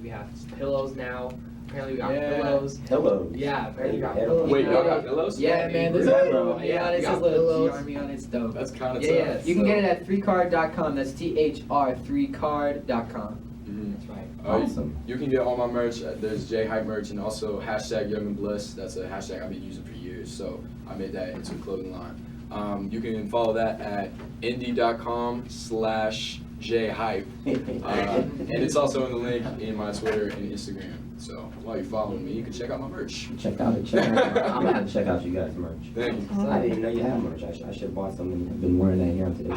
Speaker 7: We have pillows now. Apparently we got pillows.
Speaker 5: Hello.
Speaker 7: Yeah, apparently we got
Speaker 5: Hey,
Speaker 7: pillows.
Speaker 3: Wait,
Speaker 7: now.
Speaker 3: y'all got pillows?
Speaker 2: Yeah, man, there's
Speaker 3: Really?
Speaker 2: a pillow. Yeah,
Speaker 7: we
Speaker 2: it
Speaker 7: got
Speaker 2: says little
Speaker 7: pillows.
Speaker 2: G-Army on it. It's dope.
Speaker 3: That's kind of
Speaker 7: Yeah,
Speaker 3: tough.
Speaker 2: You can
Speaker 7: so-
Speaker 2: get it at 3card.com. That's Thr3card.com.
Speaker 3: Mhm.
Speaker 7: That's right.
Speaker 5: Awesome.
Speaker 3: You can get all my merch. There's JHype merch and also hashtag Young and Blessed. That's a hashtag I've been using for years, so I made that into a clothing line. You can follow that at indie.com/JHype. And it's also in the link in my Twitter and Instagram. So while you're following me, you can check out my merch.
Speaker 5: Check out. I'm gonna have to check out you guys' merch.
Speaker 3: Thank you.
Speaker 5: I didn't even know you had merch. I should have bought some and been wearing that here on today.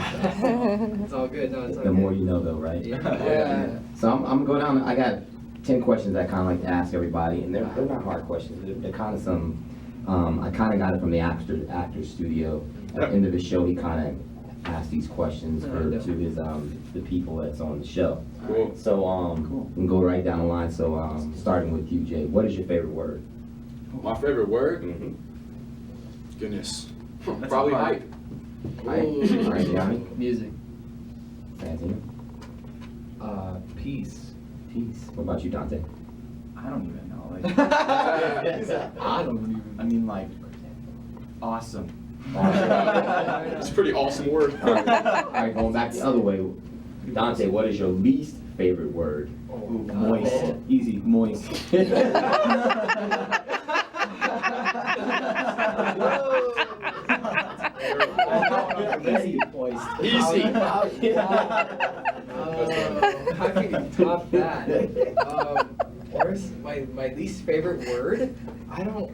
Speaker 7: It's all good. No, it's all
Speaker 5: The
Speaker 7: good.
Speaker 5: more you know, though, right?
Speaker 2: Yeah.
Speaker 5: So I'm going down. I got 10 questions I kind of like to ask everybody, and they're not hard questions. They're kind of some. I kind of got it from the actor's studio. At the end of the show, he kind of asked these questions to his the people that's on the show.
Speaker 3: Cool.
Speaker 5: So we can go right down the line. So starting with you, Jay, what is your favorite word?
Speaker 3: My favorite word?
Speaker 5: Mm-hmm.
Speaker 3: Goodness.
Speaker 1: That's
Speaker 3: Probably
Speaker 1: hard.
Speaker 3: hype.
Speaker 5: All right, Johnny.
Speaker 2: Music.
Speaker 5: Santino.
Speaker 7: Peace.
Speaker 5: Peace. What about you, Dante?
Speaker 1: I don't even know. Like,
Speaker 2: I don't even.
Speaker 1: I mean, like, awesome.
Speaker 3: It's a pretty awesome word.
Speaker 5: All right, going back the other way. Dante, what is your least favorite word?
Speaker 1: Ooh, moist. Easy, moist.
Speaker 5: Easy.
Speaker 3: Easy.
Speaker 7: How can you top that? Worst, my least favorite word? I don't,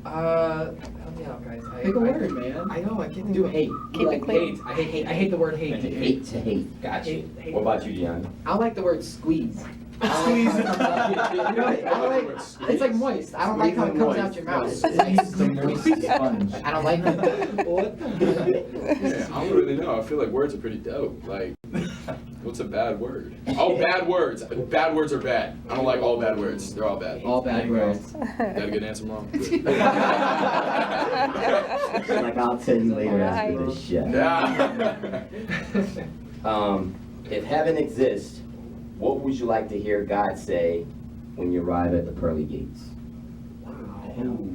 Speaker 7: help me out, guys.
Speaker 2: Pick a word, man.
Speaker 7: I know, I can't do hate.
Speaker 6: Keep it
Speaker 7: Like
Speaker 6: clean.
Speaker 7: hate. I hate the word hate.
Speaker 5: Hate to hate. Gotcha.
Speaker 7: Hate.
Speaker 5: What about you, Gianni?
Speaker 2: I like the word squeeze.
Speaker 7: Squeeze.
Speaker 2: It's like moist. I don't like how it comes out your mouth. It's like
Speaker 1: The moist sponge.
Speaker 2: I don't like it.
Speaker 7: What?
Speaker 3: Yeah, I don't really know. I feel like words are pretty dope. Like, what's a bad word? Oh, bad words. Bad words are bad. I don't like all bad words. They're all bad.
Speaker 2: All bad words.
Speaker 3: Got a good answer, Mom?
Speaker 5: Like, I'll tell you later after
Speaker 6: Right.
Speaker 5: this shit.
Speaker 3: Yeah.
Speaker 5: If heaven exists, what would you like to hear God say when you arrive at the pearly gates?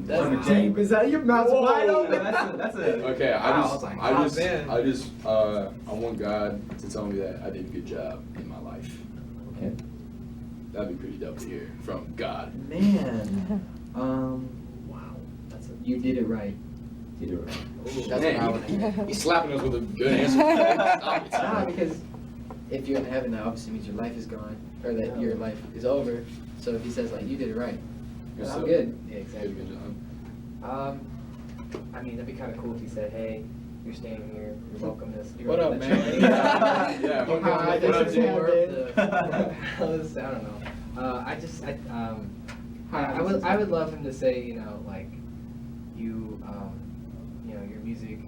Speaker 7: That's deep. Is that your mouth's wide open?
Speaker 1: That's a.
Speaker 3: Okay,
Speaker 7: Wow,
Speaker 3: I want God to tell me that I did a good job in my life.
Speaker 5: Okay.
Speaker 3: That'd be pretty dope to hear from God.
Speaker 2: Man.
Speaker 7: Wow.
Speaker 2: You did it right.
Speaker 5: Did it right.
Speaker 2: That's what I
Speaker 3: Man,
Speaker 2: want to hear.
Speaker 3: he's slapping us with a good answer. Stop it.
Speaker 2: Nah, because if you're in heaven, that obviously means your life is gone, or that your life is over. So if he says like you did it right,
Speaker 3: Good
Speaker 2: I'm
Speaker 3: stuff.
Speaker 2: good.
Speaker 7: Yeah, exactly.
Speaker 3: Good job.
Speaker 7: I mean, that'd be kind of cool if he said, "Hey, you're staying here. You're welcome to." You're
Speaker 2: What
Speaker 7: welcome
Speaker 2: up,
Speaker 7: to
Speaker 2: man?
Speaker 7: chill."
Speaker 3: Yeah.
Speaker 7: Welcome
Speaker 2: Hi,
Speaker 7: to
Speaker 2: this
Speaker 7: the
Speaker 2: is
Speaker 7: tour
Speaker 2: Aaron.
Speaker 7: of the house. I don't know. I would love him to say, you know, like, you know, your music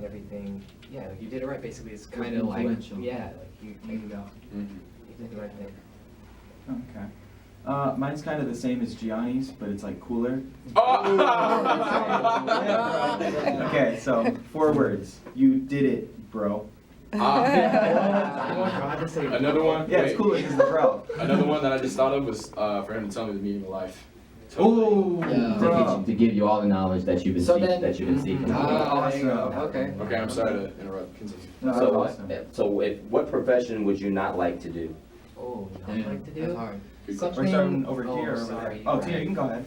Speaker 7: and everything. Yeah, like you did it right. Basically, it's kind of like
Speaker 2: Influential.
Speaker 7: yeah, like you
Speaker 2: There you go.
Speaker 3: Mhm.
Speaker 7: did the right thing.
Speaker 1: Okay. Mine's kind of the same as Gianni's, but it's like cooler.
Speaker 3: Oh!
Speaker 1: Okay, so 4 words. You did it, bro.
Speaker 3: Another one?
Speaker 1: Yeah, it's
Speaker 3: Wait.
Speaker 1: cooler because the bro.
Speaker 3: Another one that I just thought of was for him to tell me the meaning of life.
Speaker 1: Ooh,
Speaker 2: Yeah.
Speaker 1: bro.
Speaker 5: To give you all the knowledge that you've been
Speaker 2: So
Speaker 5: seeking.
Speaker 2: then-
Speaker 5: That you've been seeking.
Speaker 1: Awesome.
Speaker 2: Okay.
Speaker 3: Okay, I'm sorry to interrupt. Continue.
Speaker 1: No,
Speaker 8: So,
Speaker 1: awesome.
Speaker 8: what profession would you not like to do?
Speaker 7: Oh,
Speaker 2: Damn,
Speaker 7: I'd like to
Speaker 2: that's
Speaker 7: do
Speaker 2: hard.
Speaker 3: Good
Speaker 1: We're
Speaker 7: something.
Speaker 1: starting over
Speaker 7: oh,
Speaker 1: here or over
Speaker 7: sorry,
Speaker 1: there? Oh,
Speaker 7: you're
Speaker 1: Tina, you can go ahead.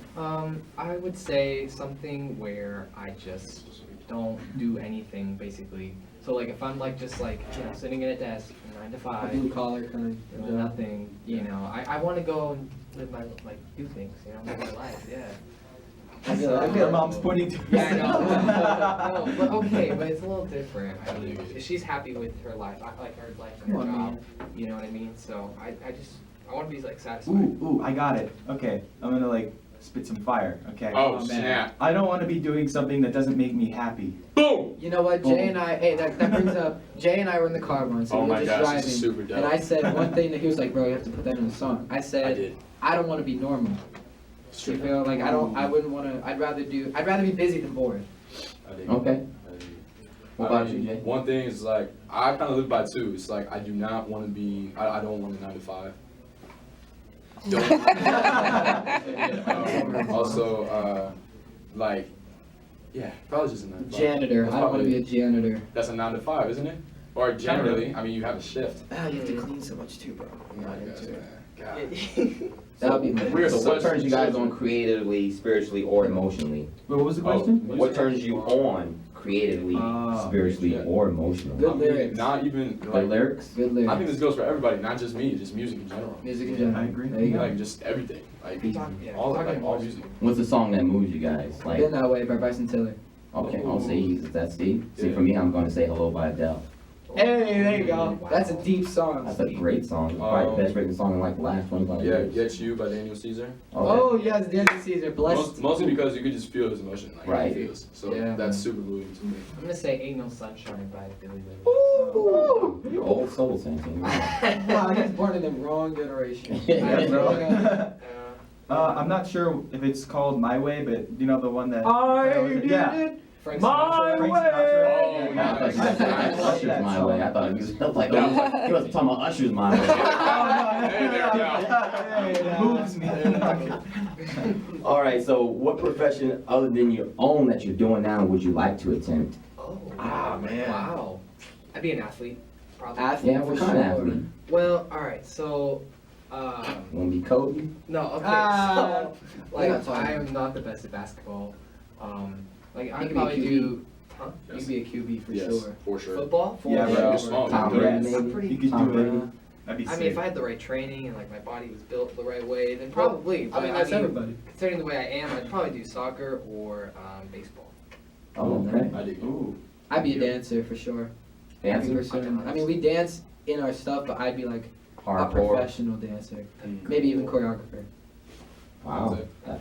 Speaker 7: I would say something where I just don't do anything basically. So like if I'm like just like sitting at a desk from 9 to 5,
Speaker 2: Blue collar kind of.
Speaker 7: doing nothing, I want to go and live my do things, live my life, yeah.
Speaker 2: I feel
Speaker 1: I
Speaker 2: like-
Speaker 1: feel mom's pointing to
Speaker 7: Yeah, I know. No, but okay, but it's a little different. I mean, she's happy with her life, like her life and her
Speaker 2: Come on,
Speaker 7: job.
Speaker 2: man.
Speaker 7: You know what I mean? So I want to be like satisfied.
Speaker 1: Ooh, I got it. Okay, I'm gonna like spit some fire. Okay.
Speaker 3: Oh,
Speaker 2: man.
Speaker 3: snap.
Speaker 1: I don't want to be doing something that doesn't make me happy.
Speaker 3: Boom!
Speaker 2: You know what, Jay and I, hey, that brings up, Jay and I were in the car once, and
Speaker 3: Oh
Speaker 2: we were
Speaker 3: my
Speaker 2: just
Speaker 3: gosh, this is
Speaker 2: driving,
Speaker 3: super
Speaker 2: and
Speaker 3: dope.
Speaker 2: I said one thing that he was like, bro, you have to put that in the song. I
Speaker 3: I
Speaker 2: said,
Speaker 3: did.
Speaker 2: I don't want to be normal. You feel like I wouldn't want to, I'd rather be busy than bored.
Speaker 3: I did.
Speaker 5: Okay.
Speaker 3: I did.
Speaker 5: What
Speaker 3: I
Speaker 5: about
Speaker 3: mean,
Speaker 5: you, Jay?
Speaker 3: One thing is like, I kind of live by 2. It's like, I do not want to be, I don't want a 9 to 5. Also, like, yeah, probably just a 9 to 5.
Speaker 2: Janitor,
Speaker 3: That's
Speaker 2: I don't want to be a
Speaker 3: probably-
Speaker 2: janitor.
Speaker 3: That's a 9 to 5, isn't it? Or generally, I mean, you have a shift.
Speaker 2: Ah, you have to clean so much too, bro. I'm not
Speaker 3: Yes,
Speaker 2: into it.
Speaker 3: man. God.
Speaker 2: That would be my.
Speaker 3: We're
Speaker 8: So what
Speaker 3: such
Speaker 8: turns you guys
Speaker 3: children.
Speaker 8: on creatively, spiritually, or emotionally?
Speaker 1: Wait, what was the question?
Speaker 8: What turns you on creatively, spiritually,
Speaker 3: yeah.
Speaker 8: or emotionally?
Speaker 2: Good
Speaker 3: I mean,
Speaker 2: lyrics.
Speaker 3: Not even,
Speaker 5: Good
Speaker 3: like,
Speaker 5: lyrics?
Speaker 2: Good lyrics.
Speaker 3: I think this goes for everybody, not just me, just music in general.
Speaker 2: Music in
Speaker 1: Yeah,
Speaker 2: general.
Speaker 1: I agree.
Speaker 2: There you go.
Speaker 3: Like, just everything. Like,
Speaker 7: Yeah,
Speaker 3: all,
Speaker 7: talking
Speaker 3: like, all
Speaker 7: about-
Speaker 3: music.
Speaker 5: What's the song that moves you guys? Like,
Speaker 2: Been That Way by Bryson Tiller.
Speaker 5: okay, I'll see. Is that Steve? See,
Speaker 3: Yeah.
Speaker 5: for me, I'm going to say Hello by Adele.
Speaker 2: Hey, there you go.
Speaker 7: Wow.
Speaker 2: That's a deep song.
Speaker 5: That's a great song. It's probably the best written song in like the last 25
Speaker 3: Yeah,
Speaker 5: years.
Speaker 3: Get You by Daniel Caesar.
Speaker 5: Okay.
Speaker 2: Oh yes, Daniel Caesar, blessed.
Speaker 3: Mostly because you could just feel his emotion, like
Speaker 5: Right.
Speaker 3: he feels. So
Speaker 2: Yeah,
Speaker 3: that's
Speaker 2: man.
Speaker 3: super moving to me.
Speaker 7: I'm gonna say Ain't No Sunshine by Billy Williams.
Speaker 2: Ooh.
Speaker 5: You're old soul singing.
Speaker 2: Wow, he's born in the wrong generation.
Speaker 1: Yeah, bro.
Speaker 7: Uh,
Speaker 1: I'm not sure if it's called My Way, but you know the one that. Yeah.
Speaker 7: Frank
Speaker 2: My
Speaker 7: Sinatra.
Speaker 1: Frank
Speaker 2: way.
Speaker 1: Sinatra.
Speaker 3: Oh,
Speaker 1: Yeah,
Speaker 3: my
Speaker 1: I
Speaker 3: God.
Speaker 1: like that.
Speaker 5: Usher's My Way. I thought he was like, he was talking about Usher's My Way.
Speaker 3: Hey there,
Speaker 1: It moves me.
Speaker 8: All right, so what profession other than your own that you're doing now would you like to attempt?
Speaker 7: Oh,
Speaker 3: Ah, man.
Speaker 7: Wow. I'd be an athlete, probably.
Speaker 2: Athlete
Speaker 5: Yeah,
Speaker 2: for
Speaker 5: what kind of
Speaker 2: sure.
Speaker 5: athlete?
Speaker 7: Well, alright, so,
Speaker 5: You want to be Kobe?
Speaker 7: no, okay,
Speaker 2: Ah.
Speaker 7: so,
Speaker 2: We're not
Speaker 7: like,
Speaker 2: talking.
Speaker 7: I am not the best at basketball. Like,
Speaker 2: You
Speaker 7: I'd
Speaker 2: could be
Speaker 7: probably
Speaker 2: a QB.
Speaker 7: do, huh?
Speaker 2: You could be a QB for
Speaker 3: Yes,
Speaker 2: sure.
Speaker 3: for sure.
Speaker 7: Football?
Speaker 1: Yeah,
Speaker 3: Yeah,
Speaker 1: bro.
Speaker 3: you're small.
Speaker 5: Tom
Speaker 3: You're
Speaker 5: Brady,
Speaker 3: good.
Speaker 7: I'm
Speaker 5: maybe?
Speaker 7: pretty-
Speaker 1: You could
Speaker 5: Tom
Speaker 1: do it.
Speaker 5: Brady.
Speaker 1: That'd be
Speaker 7: I
Speaker 1: sick.
Speaker 7: mean, if I had the right training and, like, my body was built the right way, then probably.
Speaker 2: I mean, that's everybody.
Speaker 7: Considering the way I am, I'd probably do soccer or baseball.
Speaker 5: Oh, okay.
Speaker 3: I dig it.
Speaker 1: Ooh.
Speaker 2: I'd be a dancer for sure.
Speaker 5: Dancer?
Speaker 2: 100%. I mean, we dance in our stuff, but I'd be like a
Speaker 5: Hardcore.
Speaker 2: professional dancer.
Speaker 3: Mm.
Speaker 2: Maybe even choreographer.
Speaker 5: Wow.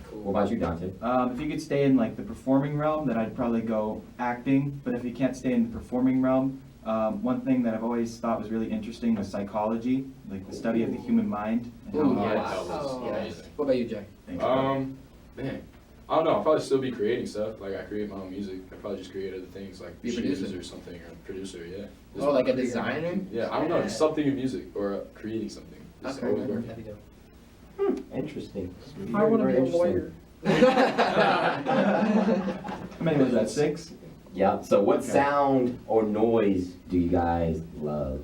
Speaker 7: Cool.
Speaker 5: What about you, Dante?
Speaker 1: If you could stay in like the performing realm, then I'd probably go acting. But if you can't stay in the performing realm, one thing that I've always thought was really interesting was psychology, like the study of the human mind. And
Speaker 2: Ooh,
Speaker 1: how-
Speaker 2: yes.
Speaker 7: Oh.
Speaker 2: Yes. What about you, Jack?
Speaker 1: Thanks.
Speaker 3: Man, I don't know. I'll probably still be creating stuff. Like, I create my own music. I'd probably just create other things, like
Speaker 2: Be a
Speaker 3: shoes
Speaker 2: producer.
Speaker 3: or something, or producer, yeah.
Speaker 2: Oh, like a designer?
Speaker 3: Yeah, I don't know. Just something in music, or creating something. Just
Speaker 2: Okay.
Speaker 3: always working.
Speaker 7: That'd be dope.
Speaker 8: Interesting.
Speaker 2: I want to be a lawyer.
Speaker 1: How many was that? 6?
Speaker 8: Yeah, so what
Speaker 1: Okay.
Speaker 8: sound or noise do you guys love?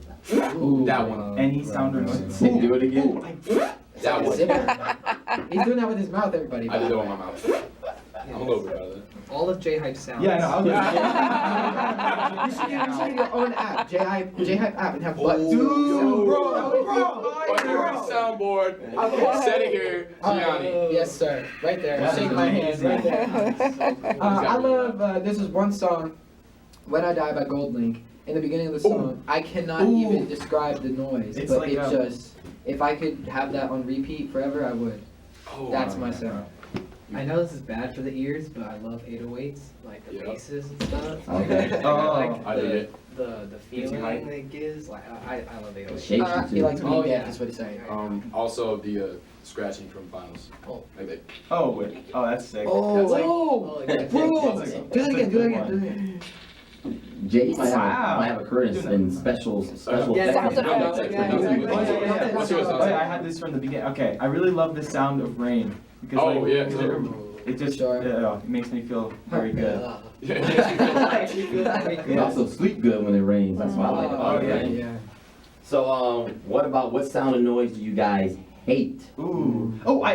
Speaker 2: Ooh,
Speaker 3: That one.
Speaker 1: Any sound or noise?
Speaker 8: Do it again.
Speaker 1: Ooh,
Speaker 3: That one.
Speaker 2: He's doing that with his mouth, everybody.
Speaker 3: I did it with my mouth. I'm a little bit proud of that.
Speaker 7: All of JHype sounds.
Speaker 1: Yeah, I know.
Speaker 2: You should get your own app, JHype app, and have buttons.
Speaker 3: Dude,
Speaker 1: bro.
Speaker 3: On every soundboard, set it here, Gianni.
Speaker 2: Yes, sir. Right there.
Speaker 1: That's
Speaker 2: Shake my hand. Right there. I love. This is one song, "When I Die" by Gold Link. In the beginning of the song, I cannot
Speaker 1: Ooh.
Speaker 2: even describe the noise,
Speaker 1: It's
Speaker 2: but
Speaker 1: like
Speaker 2: it
Speaker 1: a-
Speaker 2: just. If I could have that on repeat forever, I would.
Speaker 3: Oh,
Speaker 2: That's
Speaker 3: wow.
Speaker 2: my sound.
Speaker 7: I know this is bad for the ears, but I love 808s, like the
Speaker 3: Yep.
Speaker 7: basses and stuff.
Speaker 8: Okay.
Speaker 1: Oh,
Speaker 7: like
Speaker 3: I dig it.
Speaker 7: the
Speaker 1: Gives you hype.
Speaker 7: feeling it gives. Like I love 808s.
Speaker 8: Shakes you
Speaker 2: He
Speaker 8: too.
Speaker 2: likes being
Speaker 7: Oh,
Speaker 2: deaf,
Speaker 7: yeah.
Speaker 2: is what he's saying.
Speaker 3: Also the scratching from finals.
Speaker 2: Oh.
Speaker 3: Like that.
Speaker 1: Oh, wait. Oh, that's sick.
Speaker 2: Oh,
Speaker 1: That's
Speaker 2: oh,
Speaker 7: yeah.
Speaker 2: bro!
Speaker 1: That's a-
Speaker 2: Do it again, do it
Speaker 1: that's a
Speaker 2: again,
Speaker 1: good
Speaker 2: do it again.
Speaker 8: Jay, you might
Speaker 1: Wow.
Speaker 8: have a Curtis and special
Speaker 7: Yeah,
Speaker 6: sounds
Speaker 8: effects.
Speaker 6: effects.
Speaker 3: What's
Speaker 7: Yeah,
Speaker 3: yours?
Speaker 7: exactly.
Speaker 3: What's yours?
Speaker 1: Oh, yeah, I had this from the beginning. Okay, I really love the sound of rain. Because,
Speaker 3: Oh, yeah,
Speaker 1: because it just
Speaker 2: Sure.
Speaker 1: it makes me feel very good.
Speaker 8: You also sleep good when it rains. That's why I like it.
Speaker 1: Oh, yeah.
Speaker 2: Yeah.
Speaker 8: So, what sound and noise do you guys hate?
Speaker 1: Ooh. Oh,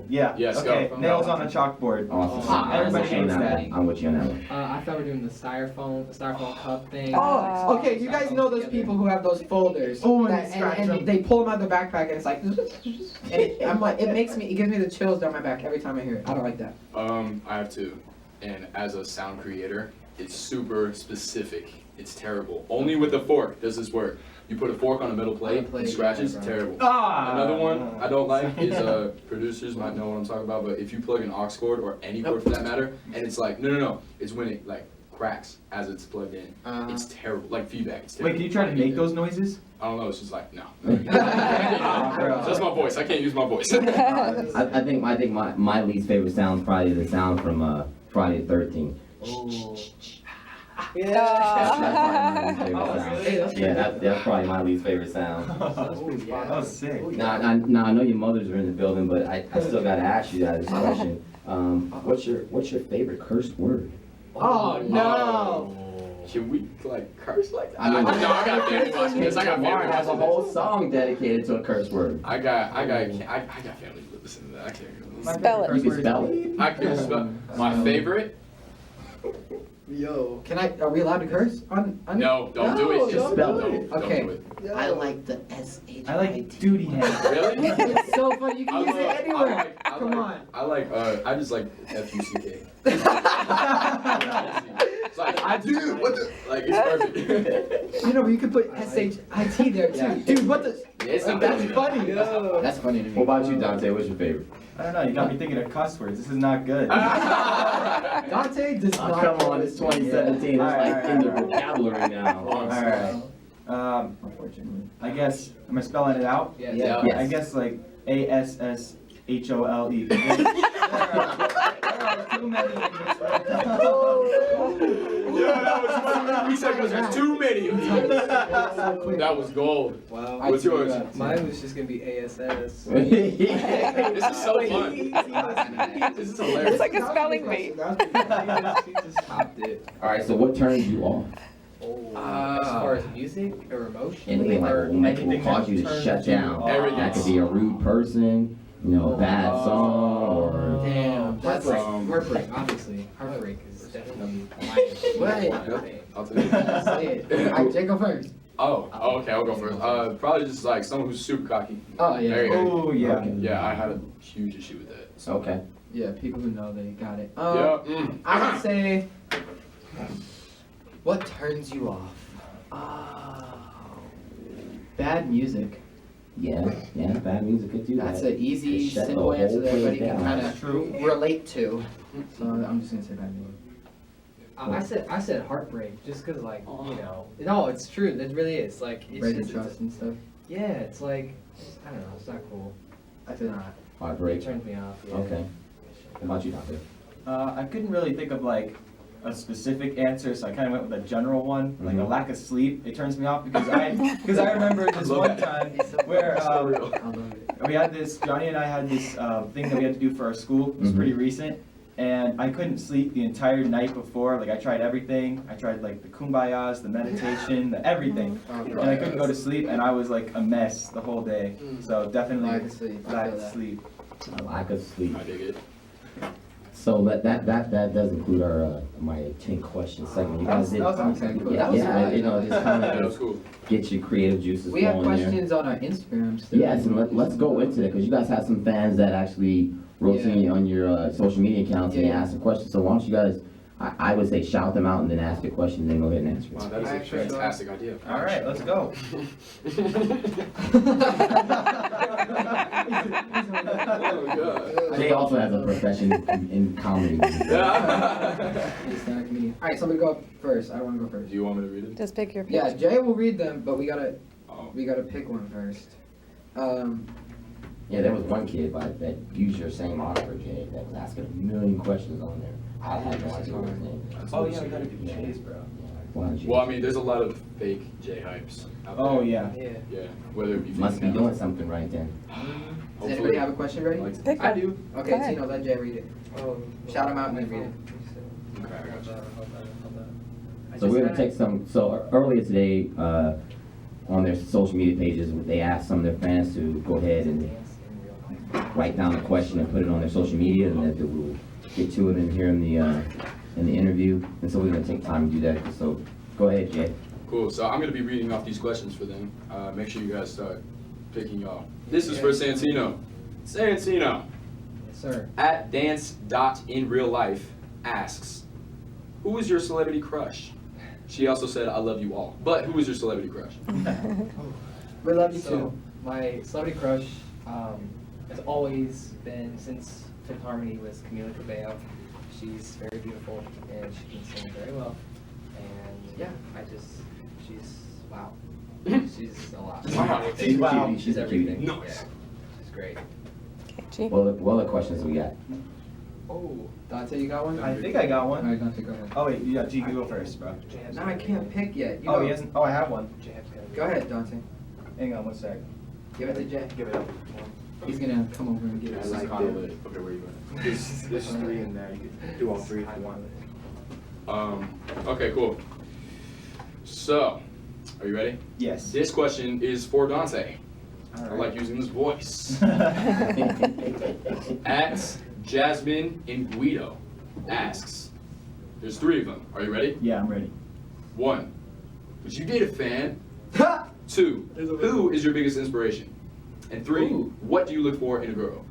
Speaker 1: yeah.
Speaker 3: Yes,
Speaker 1: okay,
Speaker 3: go.
Speaker 1: nails on a chalkboard.
Speaker 8: Awesome.
Speaker 1: Everybody
Speaker 8: I'm with you on
Speaker 1: hates
Speaker 8: that
Speaker 1: that.
Speaker 8: one. I'm with you on that one.
Speaker 7: I thought we were doing the styrofoam cup thing.
Speaker 2: Oh, okay. You guys know those people who have those folders.
Speaker 1: Oh, and
Speaker 2: that-
Speaker 1: they scratch
Speaker 2: and
Speaker 1: them.
Speaker 2: they pull them out of their backpack, and it's like, and I'm like, it gives me the chills down my back every time I hear it. I don't like that.
Speaker 3: I have two. And as a sound creator, it's super specific. It's terrible. Only with a fork does this work. You put a fork on a metal plate,
Speaker 2: plate,
Speaker 3: it scratches,
Speaker 2: yeah,
Speaker 3: terrible.
Speaker 1: Ah.
Speaker 3: Another one I don't like is producers might know what I'm talking about, but if you plug an aux cord or any cord for that matter, and it's like no, it's when it like cracks as it's plugged in. It's terrible, like feedback. It's terrible.
Speaker 1: Wait, can you try to make those noises?
Speaker 3: I don't know. It's just like no.
Speaker 1: bro.
Speaker 3: That's my voice. I can't use my voice.
Speaker 8: I think my least favorite sound is probably the sound from Friday the 13th. That's probably my least favorite sound. Yeah, that's probably my least favorite sound.
Speaker 1: That was sick.
Speaker 8: Now I know your mothers are in the building, but I still gotta ask you guys this question. What's your favorite curse word?
Speaker 2: Oh no!
Speaker 3: Can we like curse like that?
Speaker 8: I mean,
Speaker 3: no, I got family watching this. I got family
Speaker 8: Warren has a
Speaker 3: watching
Speaker 8: whole
Speaker 3: this.
Speaker 8: song dedicated to a curse word.
Speaker 3: I got family to listen to that. I can't.
Speaker 6: Spell it.
Speaker 8: You can spell it?
Speaker 3: I can spell my favorite.
Speaker 2: Yo, are we allowed to curse on?
Speaker 3: No, don't do it.
Speaker 8: Just spell it.
Speaker 3: Don't
Speaker 2: Okay.
Speaker 3: do it.
Speaker 2: I like the SH.
Speaker 1: I like duty hands.
Speaker 3: Really?
Speaker 2: It's so funny. You can use it anywhere. Come on.
Speaker 3: I just like FUCK. It's like I do. What the? Like it's perfect.
Speaker 2: You know, but you could put SHIT there too. Dude, what the?
Speaker 3: It's
Speaker 2: Like, that's funny. That's funny to me.
Speaker 8: What about you, Dante? What's your favorite?
Speaker 1: I don't know, you got me thinking of cuss words. This is not good.
Speaker 2: Dante does
Speaker 8: Oh,
Speaker 2: not.
Speaker 8: come on, it's 2017. It's like in the vocabulary now.
Speaker 1: Alright.
Speaker 2: Unfortunately.
Speaker 1: I guess, am I spelling it out?
Speaker 7: Yeah.
Speaker 2: Yeah.
Speaker 8: Yes.
Speaker 1: I guess like ASSHOLE. There are too many.
Speaker 3: Yeah, that was 3 seconds. There's too many. That was gold.
Speaker 7: Wow.
Speaker 3: What's yours?
Speaker 7: Mine was just gonna be ASS.
Speaker 3: This is so fun. This is hilarious.
Speaker 6: It's like a spelling bee.
Speaker 7: She just topped it.
Speaker 8: All right, so what turns you off?
Speaker 7: As far as music or emotion.
Speaker 8: Anything like
Speaker 1: or
Speaker 8: will make
Speaker 1: anything
Speaker 8: will cause
Speaker 1: that
Speaker 8: you to
Speaker 1: turns
Speaker 8: shut
Speaker 1: you
Speaker 8: down.
Speaker 1: off.
Speaker 3: Everything.
Speaker 8: That could be a rude person, a bad song, or
Speaker 7: Damn, that's like
Speaker 3: Um,
Speaker 7: heartbreak. Obviously, heartbreak is definitely
Speaker 2: Wait.
Speaker 3: I'll tell you.
Speaker 2: Say it. All right, Jay, go first.
Speaker 3: Oh, okay, I'll go first. Probably just like someone who's super cocky.
Speaker 2: Oh yeah.
Speaker 3: Very,
Speaker 1: Oh, yeah.
Speaker 8: Okay.
Speaker 3: Yeah, I had a huge issue with that. So.
Speaker 8: Okay.
Speaker 2: Yeah, people who know they got it.
Speaker 3: Yeah.
Speaker 2: I would say, what turns you off? Bad music.
Speaker 8: Yeah, bad music could do that.
Speaker 2: That's an easy,
Speaker 8: Just shut
Speaker 2: simple
Speaker 8: the
Speaker 2: answer
Speaker 8: whole
Speaker 2: that everybody
Speaker 8: place
Speaker 2: can
Speaker 8: down.
Speaker 2: kind
Speaker 1: True.
Speaker 2: of relate to. So I'm just gonna say bad music.
Speaker 7: I said heartbreak just because like no, it's true. It really is like it's
Speaker 2: Break
Speaker 7: just,
Speaker 2: trust and stuff.
Speaker 7: yeah, it's like I don't know. It's not cool. It's not. It
Speaker 8: Heartbreak.
Speaker 7: turns me off. Yeah.
Speaker 8: Okay. What about you, Dante?
Speaker 1: I couldn't really think of like a specific answer, so I kind of went with a general one, like a lack of sleep. It turns me off because I remember this
Speaker 3: love
Speaker 1: one
Speaker 3: that.
Speaker 1: time where
Speaker 2: I love it.
Speaker 1: we had this, Johnny and I had this thing that we had to do for our school. It was pretty recent, and I couldn't sleep the entire night before. Like I tried everything. I tried like the kumbayas, the meditation, the everything, and I couldn't go to sleep, and I was like a mess the whole day. So definitely
Speaker 2: Lack of sleep. I
Speaker 1: lack
Speaker 2: feel
Speaker 1: of
Speaker 2: that.
Speaker 1: sleep.
Speaker 8: A lack of sleep.
Speaker 3: I dig it.
Speaker 8: So that does include our my 10 question segment. You guys did.
Speaker 1: That was okay, cool.
Speaker 8: Yeah,
Speaker 2: That was
Speaker 8: just kind
Speaker 3: Yeah, that was
Speaker 8: of
Speaker 3: cool.
Speaker 8: get your creative juices
Speaker 2: We have
Speaker 8: flowing there.
Speaker 2: questions on our Instagrams. too.
Speaker 8: Yes, and let's go into it because you guys have some fans that actually wrote to me on your social media accounts and they
Speaker 2: Yeah.
Speaker 8: asked a question. So why don't you guys, I would say shout them out and then ask your question and then go ahead and answer it.
Speaker 3: Wow, that is a
Speaker 7: Actually,
Speaker 3: fantastic idea.
Speaker 1: All right, let's go.
Speaker 3: God.
Speaker 8: Jay also has a profession in comedy.
Speaker 2: He's not a comedian. All right, so I'm gonna go up first. I don't want to go first.
Speaker 3: Do you want me to read it?
Speaker 6: Just pick your
Speaker 2: Yeah,
Speaker 6: picture.
Speaker 2: Jay will read them, but we gotta
Speaker 3: Oh.
Speaker 2: pick one first.
Speaker 8: Yeah, there was one kid that used your same moniker, Jay, that was asking a million questions on there. I had no idea what his name was.
Speaker 1: Oh yeah, we gotta do J's, bro.
Speaker 8: One of
Speaker 3: Well, I
Speaker 8: Jay's.
Speaker 3: mean, there's a lot of fake JHypes out there.
Speaker 1: Oh yeah.
Speaker 7: Yeah.
Speaker 3: Yeah, whether it be
Speaker 8: Must be
Speaker 3: female.
Speaker 8: doing something right then.
Speaker 2: Does anybody have a question ready?
Speaker 6: Pick
Speaker 2: I
Speaker 6: one.
Speaker 2: do. Okay,
Speaker 6: Go ahead.
Speaker 2: Tino, let Jay read it.
Speaker 7: Oh,
Speaker 2: Shout him out and then read it.
Speaker 3: Okay, I got you.
Speaker 8: So we're gonna take some, so earlier today, on their social media pages, they asked some of their fans to go ahead and write down the question and put it on their social media, and then we'll get to it in here in the interview. And so we're gonna take time to do that. So go ahead, Jay.
Speaker 3: Cool. So I'm gonna be reading off these questions for them. Make sure you guys start picking y'all. This is for Santino. Santino
Speaker 2: Yes, sir.
Speaker 3: at dance.inreallife asks, "Who is your celebrity crush?" She also said, "I love you all." But who is your celebrity crush?
Speaker 2: We love you
Speaker 7: So,
Speaker 2: too.
Speaker 7: my celebrity crush has always been, since Fifth Harmony, was Camila Cabello. She's very beautiful and she can sing very well. And yeah, she's wow. She's a lot.
Speaker 3: Wow.
Speaker 1: She's wow.
Speaker 7: She's everything.
Speaker 3: Nice.
Speaker 7: Yeah, she's great.
Speaker 6: Okay, G.
Speaker 8: What other questions we got?
Speaker 2: Oh, Dante, you got one?
Speaker 1: I think I got
Speaker 2: All
Speaker 1: one.
Speaker 2: right, Dante, go ahead.
Speaker 1: Oh wait, you got G, you go first, bro.
Speaker 2: No, I can't pick yet. You
Speaker 1: Oh,
Speaker 2: go.
Speaker 1: he hasn't. Oh, I have one.
Speaker 2: Go ahead, Dante.
Speaker 1: Hang on one sec.
Speaker 2: Give it to Jay.
Speaker 1: Give it up.
Speaker 2: He's gonna come over and get
Speaker 3: This
Speaker 2: it.
Speaker 3: is kind of lit. Okay, where you at?
Speaker 4: There's 3 in there. You could do all 3 if you want.
Speaker 3: Okay, cool. So, are you ready?
Speaker 1: Yes.
Speaker 3: This question is for Dante.
Speaker 1: All
Speaker 3: I
Speaker 1: right.
Speaker 3: like using this voice. At Jasmine and Guido asks, there's 3 of them. Are you ready?
Speaker 1: Yeah, I'm ready.
Speaker 3: 1, would you date a fan? 2, who is your biggest inspiration? And 3,
Speaker 2: Ooh.
Speaker 3: what do you look for in a girl?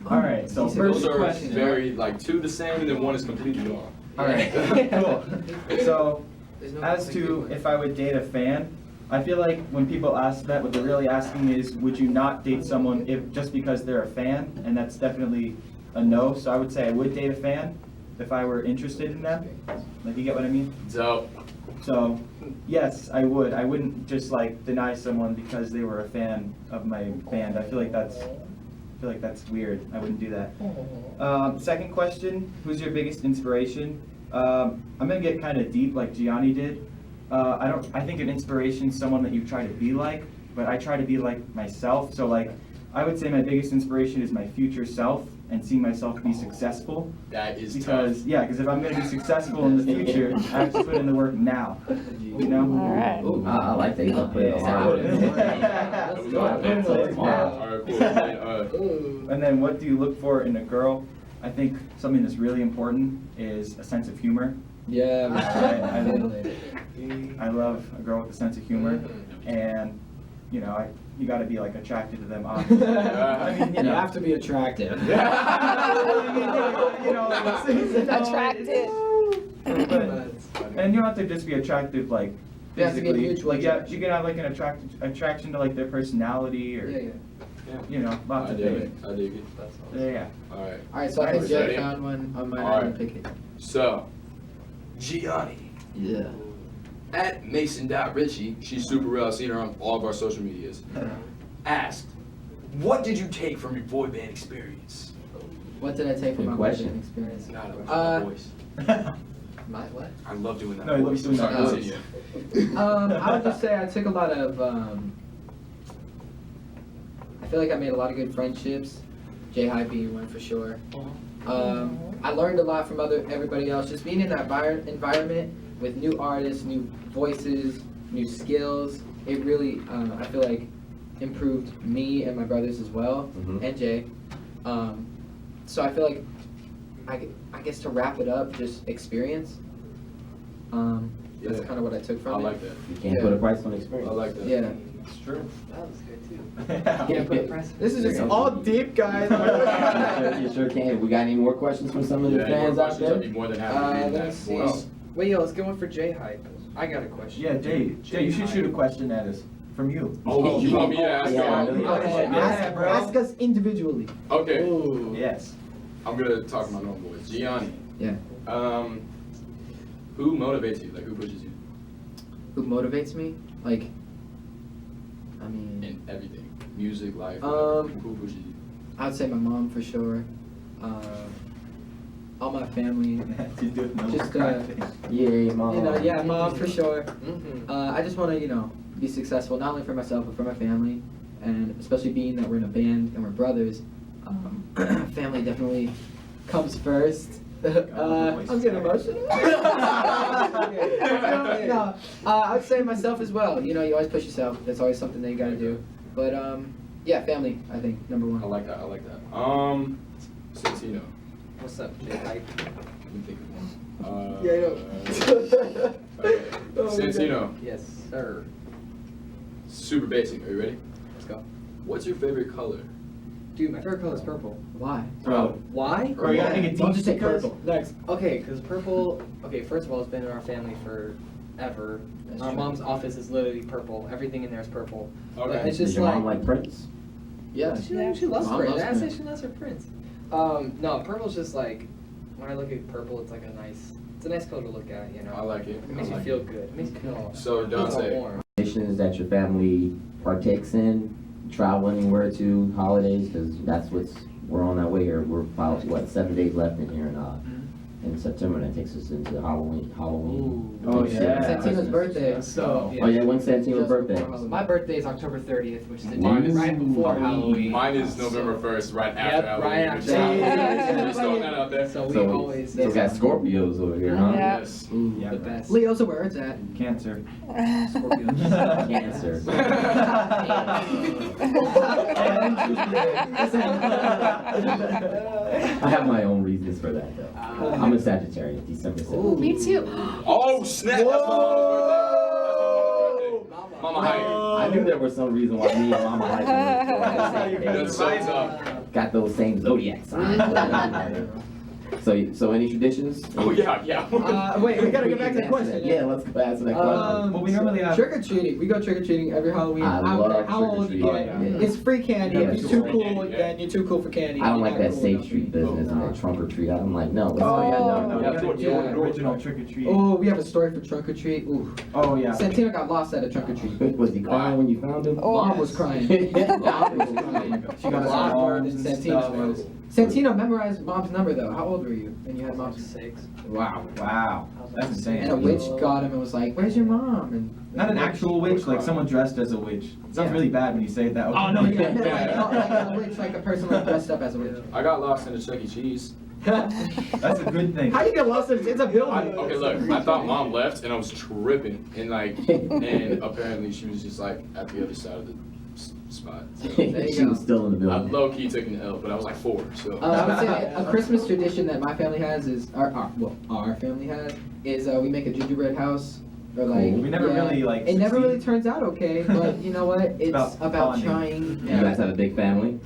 Speaker 1: All right. So
Speaker 2: He said
Speaker 1: first
Speaker 3: Those are
Speaker 1: question.
Speaker 3: very, like, 2 the same, and then 1 is completely wrong.
Speaker 1: All right. Cool. So
Speaker 2: There's no
Speaker 1: as to if I would date a fan, I feel like when people ask that, what they're really asking is, would you not date someone if just because they're a fan? And that's definitely a no. So I would say I would date a fan if I were interested in them. Like, you get what I mean?
Speaker 3: So,
Speaker 1: So yes, I would. I wouldn't just like deny someone because they were a fan of my band. I feel like that's weird. I wouldn't do that. Second question: who's your biggest inspiration? I'm gonna get kind of deep, like Gianni did. I think an inspiration is someone that you try to be like, but I try to be like myself. So like, I would say my biggest inspiration is my future self and seeing myself be successful.
Speaker 3: that is
Speaker 1: Because
Speaker 3: tough.
Speaker 1: yeah, because if I'm gonna be successful in the future, I have to put in the work now. You know?
Speaker 6: All right.
Speaker 8: Ooh, I like that. You're gonna put it on hard work.
Speaker 3: That was all. Alright, cool. And,
Speaker 1: And then what do you look for in a girl? I think something that's really important is a sense of humor.
Speaker 2: Yeah.
Speaker 1: I love a girl with a sense of humor, and you know, you got to be like attracted to them. Obviously. I mean,
Speaker 2: You have to be attractive.
Speaker 1: you know,
Speaker 6: Attractive.
Speaker 1: and you don't have to just be attractive, like
Speaker 2: It has to be a
Speaker 1: physically.
Speaker 2: mutual
Speaker 1: Like, yeah,
Speaker 2: attraction.
Speaker 1: you can have like an attraction to like their personality or
Speaker 2: Yeah, yeah.
Speaker 1: you know, lots
Speaker 3: I
Speaker 1: of
Speaker 3: dig it.
Speaker 1: things.
Speaker 3: I dig it.
Speaker 1: Yeah.
Speaker 3: Alright.
Speaker 2: Alright, so I think
Speaker 3: Alright,
Speaker 2: Jay
Speaker 3: ready?
Speaker 2: found one on my
Speaker 3: Alright.
Speaker 2: own. Pick it.
Speaker 3: So, Gianni.
Speaker 2: Yeah.
Speaker 3: At Mason.Richie, she's super real. I've seen her on all of our social medias. Asked, what did you take from your boy band experience?
Speaker 2: What did I take from
Speaker 8: Good
Speaker 2: my
Speaker 8: question.
Speaker 2: wedding experience?
Speaker 3: God, I
Speaker 2: Uh,
Speaker 3: love voice.
Speaker 2: My what?
Speaker 3: I love doing that
Speaker 1: No, he loves
Speaker 3: voice.
Speaker 1: doing that
Speaker 3: Sorry,
Speaker 1: voice.
Speaker 3: continue.
Speaker 2: I would just say I took a lot of. I feel like I made a lot of good friendships. JHype being one for sure. I learned a lot from everybody else. Just being in that environment with new artists, new voices, new skills. It really, I feel like, improved me and my brothers as well,
Speaker 8: Mhm.
Speaker 2: and Jay. So I feel like, I guess to wrap it up, just experience. That's
Speaker 3: Yeah.
Speaker 2: kind of what I took from
Speaker 3: I
Speaker 2: it.
Speaker 3: like that.
Speaker 8: You can't
Speaker 2: Yeah.
Speaker 8: put a price on experience.
Speaker 3: I like that.
Speaker 2: Yeah.
Speaker 1: It's true.
Speaker 7: That was good too.
Speaker 2: This is just all deep, guys.
Speaker 8: You sure can. We got any more questions from some of the
Speaker 3: Yeah, any more
Speaker 8: fans out
Speaker 3: questions? I'd be
Speaker 8: there?
Speaker 3: more than happy to read that
Speaker 2: Let's see.
Speaker 3: voice.
Speaker 7: Wait, yo, let's get one for JHype. I got a question.
Speaker 1: Yeah, Jay, you should shoot a question at us from you.
Speaker 3: Oh, you want me to ask
Speaker 8: Yeah.
Speaker 3: you?
Speaker 2: Okay,
Speaker 1: Yeah, bro.
Speaker 2: ask us individually.
Speaker 3: Okay.
Speaker 1: Yes.
Speaker 3: I'm gonna talk to my normal boys. Gianni.
Speaker 2: Yeah.
Speaker 3: Who motivates you? Like, who pushes you
Speaker 2: Who motivates me? Like, I mean,
Speaker 3: in everything? Music, life.
Speaker 2: Um,
Speaker 3: who pushes you?
Speaker 2: I'd say my mom for sure. All my family.
Speaker 1: She's doing the
Speaker 2: Just,
Speaker 1: cry thing.
Speaker 8: Yeah, mom.
Speaker 2: You know, yeah, mom for sure.
Speaker 7: Mm-hmm.
Speaker 2: I just want to, be successful not only for myself but for my family, and especially being that we're in a band and we're brothers, family definitely comes first. I'm getting emotional. No, I'd say myself as well. You always push yourself. That's always something that you gotta do. But yeah, family. I think number one.
Speaker 3: I like that. Santino.
Speaker 7: What's up, JHype?
Speaker 3: Let me think of one.
Speaker 2: Yeah, I know.
Speaker 3: Okay.
Speaker 2: Oh my
Speaker 3: Santino.
Speaker 7: Yes, sir.
Speaker 3: Super basic. Are you ready?
Speaker 7: Let's go.
Speaker 3: What's your favorite color?
Speaker 7: Dude, my favorite color is purple.
Speaker 2: Why?
Speaker 1: Bro.
Speaker 7: Why?
Speaker 1: Bro, you gotta make it
Speaker 2: Don't
Speaker 1: deep
Speaker 2: just say
Speaker 1: because-
Speaker 2: purple.
Speaker 7: Next. Okay, because purple, first of all, it's been in our family forever.
Speaker 2: That's
Speaker 7: Our
Speaker 2: true.
Speaker 7: mom's office is literally purple. Everything in there is purple. But
Speaker 3: Okay.
Speaker 7: it's
Speaker 8: Does
Speaker 7: just
Speaker 8: your
Speaker 7: like,
Speaker 8: mom like Prince?
Speaker 2: Yeah.
Speaker 7: She loves
Speaker 2: Mom
Speaker 7: Prince.
Speaker 2: loves
Speaker 7: I say
Speaker 2: Prince.
Speaker 7: she loves her Prince. No, purple's just like, when I look at purple, it's like it's a nice color to look at,
Speaker 3: I like it.
Speaker 7: It makes
Speaker 3: I
Speaker 7: you
Speaker 3: like
Speaker 7: feel
Speaker 3: it.
Speaker 7: good. It makes you feel
Speaker 3: So,
Speaker 7: feels all
Speaker 3: Dante.
Speaker 7: warm.
Speaker 8: Traditions that your family partakes in, travel anywhere to, holidays, because we're on that way here. We're about, 7 days left in here in September. That takes us into Halloween.
Speaker 1: Oh,
Speaker 8: Shit.
Speaker 1: yeah.
Speaker 2: Santino's birthday.
Speaker 1: So,
Speaker 8: Oh yeah, when's Santino's
Speaker 2: Just
Speaker 8: birthday?
Speaker 2: before Halloween.
Speaker 7: My birthday is October 30th, which is the
Speaker 3: Mine
Speaker 7: day
Speaker 3: is-
Speaker 7: right before Halloween.
Speaker 3: Mine is November 1st, right after
Speaker 7: Yep,
Speaker 3: Halloween.
Speaker 7: right after
Speaker 3: Halloween. Just throwing that out there.
Speaker 7: So we
Speaker 8: So
Speaker 7: always
Speaker 8: we got Scorpios over here, huh?
Speaker 6: Yeah.
Speaker 3: Yes.
Speaker 1: Yeah,
Speaker 7: the
Speaker 1: bro.
Speaker 7: best.
Speaker 2: Leo's where it's at.
Speaker 1: Cancer.
Speaker 8: Cancer. I have my own reasons for that though. I'm a Sagittarius, December 7th.
Speaker 6: Me too.
Speaker 3: Oh, snap! That's my mama's birthday. Mama hype.
Speaker 8: I knew there was some reason why me and Mama Hype
Speaker 3: That's so tough.
Speaker 8: got those same zodiac signs. So any traditions?
Speaker 3: Oh, yeah.
Speaker 2: Wait, we gotta get back to the question.
Speaker 8: Yeah, let's go back to that question.
Speaker 1: Well, we normally have-
Speaker 2: trick or treating. We go trick or treating every Halloween.
Speaker 8: I
Speaker 2: don't
Speaker 8: love
Speaker 2: care how old you
Speaker 8: trick-or-treating.
Speaker 2: get.
Speaker 8: Yeah.
Speaker 2: It's free candy.
Speaker 8: Yeah,
Speaker 2: If
Speaker 8: it's
Speaker 2: you're too
Speaker 3: free
Speaker 2: cool,
Speaker 3: candy, yeah.
Speaker 2: then you're too cool for candy.
Speaker 8: I don't
Speaker 2: You're
Speaker 8: like
Speaker 2: not
Speaker 8: that
Speaker 2: cool
Speaker 8: Safe
Speaker 2: enough.
Speaker 8: Street business and that trunk or treat. I'm like, no.
Speaker 1: Oh, yeah, no,
Speaker 2: Oh,
Speaker 1: we have
Speaker 3: yeah.
Speaker 1: the original trick or treat.
Speaker 2: Oh, we have a story for trunk or treat. Ooh.
Speaker 1: Oh, yeah.
Speaker 2: Santino got lost at a trunk or treat.
Speaker 8: Was he crying when you found him?
Speaker 6: Oh,
Speaker 2: Mom was crying. Mom was crying.
Speaker 1: She got us
Speaker 2: A lot
Speaker 1: our
Speaker 2: more
Speaker 1: arms
Speaker 2: than
Speaker 1: and
Speaker 2: Santino
Speaker 1: stuff.
Speaker 2: was. Santino memorized Mom's number though. How old were you when you had
Speaker 7: I'm
Speaker 2: Mom's?
Speaker 7: 6.
Speaker 2: Wow.
Speaker 1: Wow. That's insane.
Speaker 2: And a witch got him and was like, "Where's your mom?" And
Speaker 1: Not an actual witch, like someone dressed as a witch. It sounds
Speaker 2: Yeah.
Speaker 1: really bad when you say it that way.
Speaker 2: Oh no, yeah, no, like a witch, like a person like dressed up as a witch.
Speaker 3: I got lost in a Chuck E. Cheese.
Speaker 1: That's a good thing.
Speaker 2: How you get lost in? It's a building.
Speaker 3: Okay, look, I thought Mom left and I was tripping, and apparently she was just like at the other side of the spot. So
Speaker 2: you
Speaker 8: She was
Speaker 2: go.
Speaker 8: still in the
Speaker 3: I
Speaker 8: building.
Speaker 3: low key took an L, but I was like 4, so.
Speaker 2: I would say a Christmas tradition that my family has is our family has is we make a gingerbread house. Or like,
Speaker 1: We never really, like,
Speaker 2: It never
Speaker 1: succeed.
Speaker 2: really turns out okay, but you know what? It's
Speaker 1: about
Speaker 2: about
Speaker 1: bonding.
Speaker 2: trying.
Speaker 8: You guys have a big family?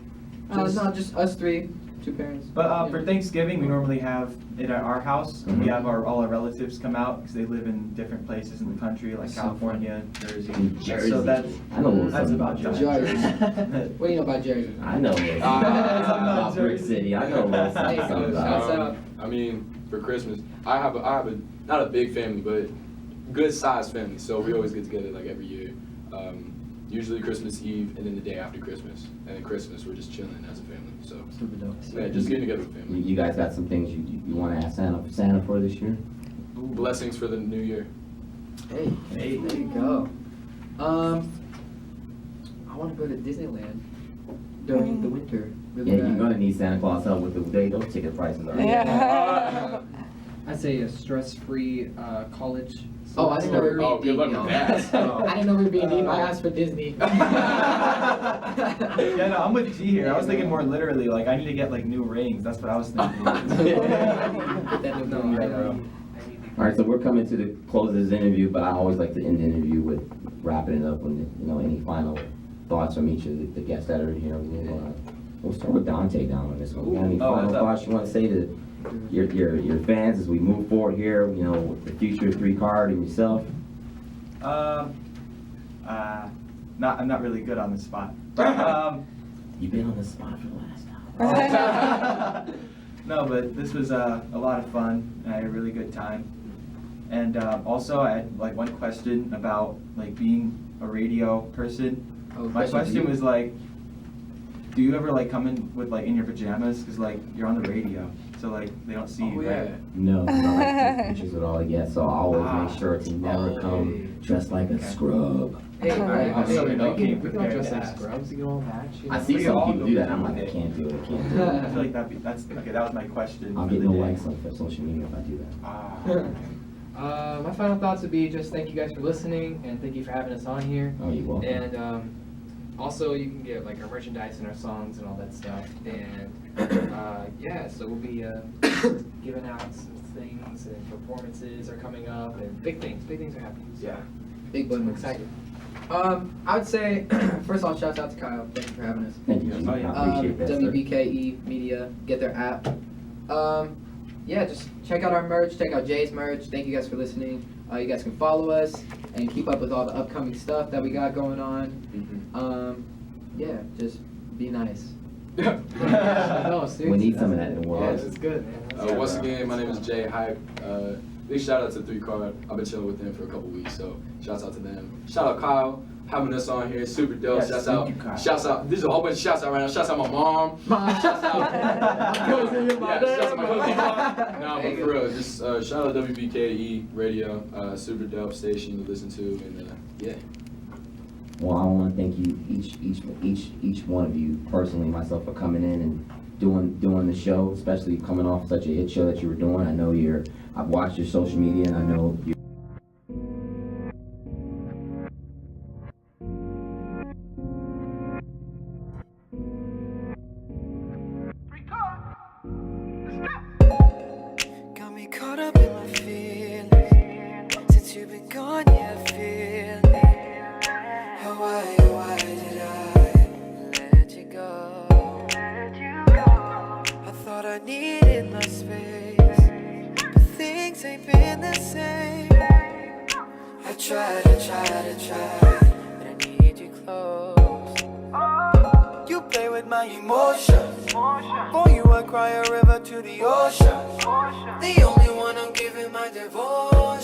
Speaker 2: No, just us three, 2 parents.
Speaker 1: But
Speaker 2: Yeah.
Speaker 1: for Thanksgiving, we normally have it at our house.
Speaker 8: Mhm.
Speaker 1: We have all our relatives come out because they live in different places in the country, like California, Jersey.
Speaker 8: Jersey.
Speaker 1: So that's
Speaker 8: I know a little
Speaker 1: that's
Speaker 8: something
Speaker 1: about
Speaker 8: about
Speaker 1: Jersey.
Speaker 2: What do you know about Jersey?
Speaker 8: I know a little something about Brick City. I know a little something
Speaker 2: Shouts
Speaker 8: about.
Speaker 2: out.
Speaker 3: I mean, for Christmas, I have a not a big family, but good sized family. So we always get together like every year. Usually Christmas Eve and then the day after Christmas, and then Christmas we're just chilling as a family. So yeah, just getting together with family.
Speaker 8: You guys got some things you want to ask Santa for this year?
Speaker 3: Blessings for the new year.
Speaker 2: Hey, there you go. I want to go to Disneyland during the winter. Really
Speaker 8: Yeah,
Speaker 2: bad.
Speaker 8: you're gonna need Santa Claus help with those ticket prices are.
Speaker 6: Yeah.
Speaker 7: I'd say a stress-free college.
Speaker 2: Oh, I didn't know we were
Speaker 3: Oh, good luck with that.
Speaker 2: I didn't know we were being deep. I asked for Disney.
Speaker 1: Yeah, no, I'm with G here. I was thinking more literally, like I need to get like new rings. That's what I was thinking.
Speaker 8: All right, so we're coming to the close of this interview, but I always like to end the interview with wrapping it up with any final thoughts from each of the guests that are here. We'll start with Dante down on this one. You got any
Speaker 1: Oh,
Speaker 8: final
Speaker 1: what's up?
Speaker 8: thoughts you want to say to your fans as we move forward here? You know, with the future of Thr3Card and yourself.
Speaker 1: I'm not really good on the spot. But,
Speaker 8: You've been on the spot for the last hour.
Speaker 1: no, but this was a lot of fun, and I had a really good time. And also, I had like one question about like being a radio person.
Speaker 2: Oh,
Speaker 1: My question was like, do you ever like come in with like in your pajamas? Because like you're on the radio, so like they don't see you, right?
Speaker 8: No, I don't like taking pictures at all yet, so I always make sure to never come dressed like a scrub.
Speaker 2: Hey,
Speaker 1: Alright, so we know came
Speaker 7: we can all
Speaker 1: prepared
Speaker 7: dress
Speaker 1: to
Speaker 7: like
Speaker 1: ask.
Speaker 7: scrubs, you can all match. You know?
Speaker 8: I see
Speaker 1: We
Speaker 8: some
Speaker 1: all
Speaker 8: people
Speaker 1: go
Speaker 8: do that,
Speaker 1: with
Speaker 8: I'm like,
Speaker 1: it.
Speaker 8: I can't do it, I can't do it.
Speaker 1: I feel like that's okay. That was my question.
Speaker 8: I'll
Speaker 1: for
Speaker 8: get
Speaker 1: the
Speaker 8: no
Speaker 1: day.
Speaker 8: likes on social media if I do that.
Speaker 7: My final thoughts would be just thank you guys for listening and thank you for having us on here.
Speaker 8: Oh, you're welcome.
Speaker 7: And also you can get like our merchandise and our songs and all that stuff. And yeah, so we'll be giving out some things and performances are coming up and big things are happening. So.
Speaker 1: Yeah.
Speaker 2: Big boy
Speaker 7: I'm
Speaker 2: moves.
Speaker 7: excited.
Speaker 2: I would say, first off, shout out to Kyle. Thank you for having us.
Speaker 8: Thank you, G.
Speaker 1: Oh, yeah.
Speaker 8: I appreciate that, sir.
Speaker 2: WBKE Media, get their app. Yeah, just check out our merch, check out Jay's merch. Thank you guys for listening. You guys can follow us and keep up with all the upcoming stuff that we got going on. Yeah, just be nice.
Speaker 7: No, seriously.
Speaker 8: We need some of that in the world.
Speaker 7: Yes, it's good, man.
Speaker 3: Once again, my name is JHype. Big shout out to Thr3Card. I've been chilling with them for a couple weeks, so shouts out to them. Shout out Kyle, having us on here, super dope.
Speaker 1: Yes,
Speaker 3: shouts
Speaker 1: thank
Speaker 3: out,
Speaker 1: you, Kyle.
Speaker 3: shouts out. There's a whole bunch of shouts out right now. Shouts out my mom. Shouts out. Yeah, shouts out my cousin mom. No, but for real, just shout out WBKE Radio, super dope station to listen to, and yeah.
Speaker 8: Well, I want to thank you, each one of you personally, myself, for coming in and doing the show, especially coming off such a hit show that you were doing. I know I've watched your social media, and I know you.
Speaker 9: Got me caught up in my feelings. Since you've been gone, yeah, I feel it. Why did I let you go? I thought I needed my space, but things ain't been the same. I tried, but I need you close. You play with my emotions. For you, I cry a river to the ocean. The only one I'm giving my devotion.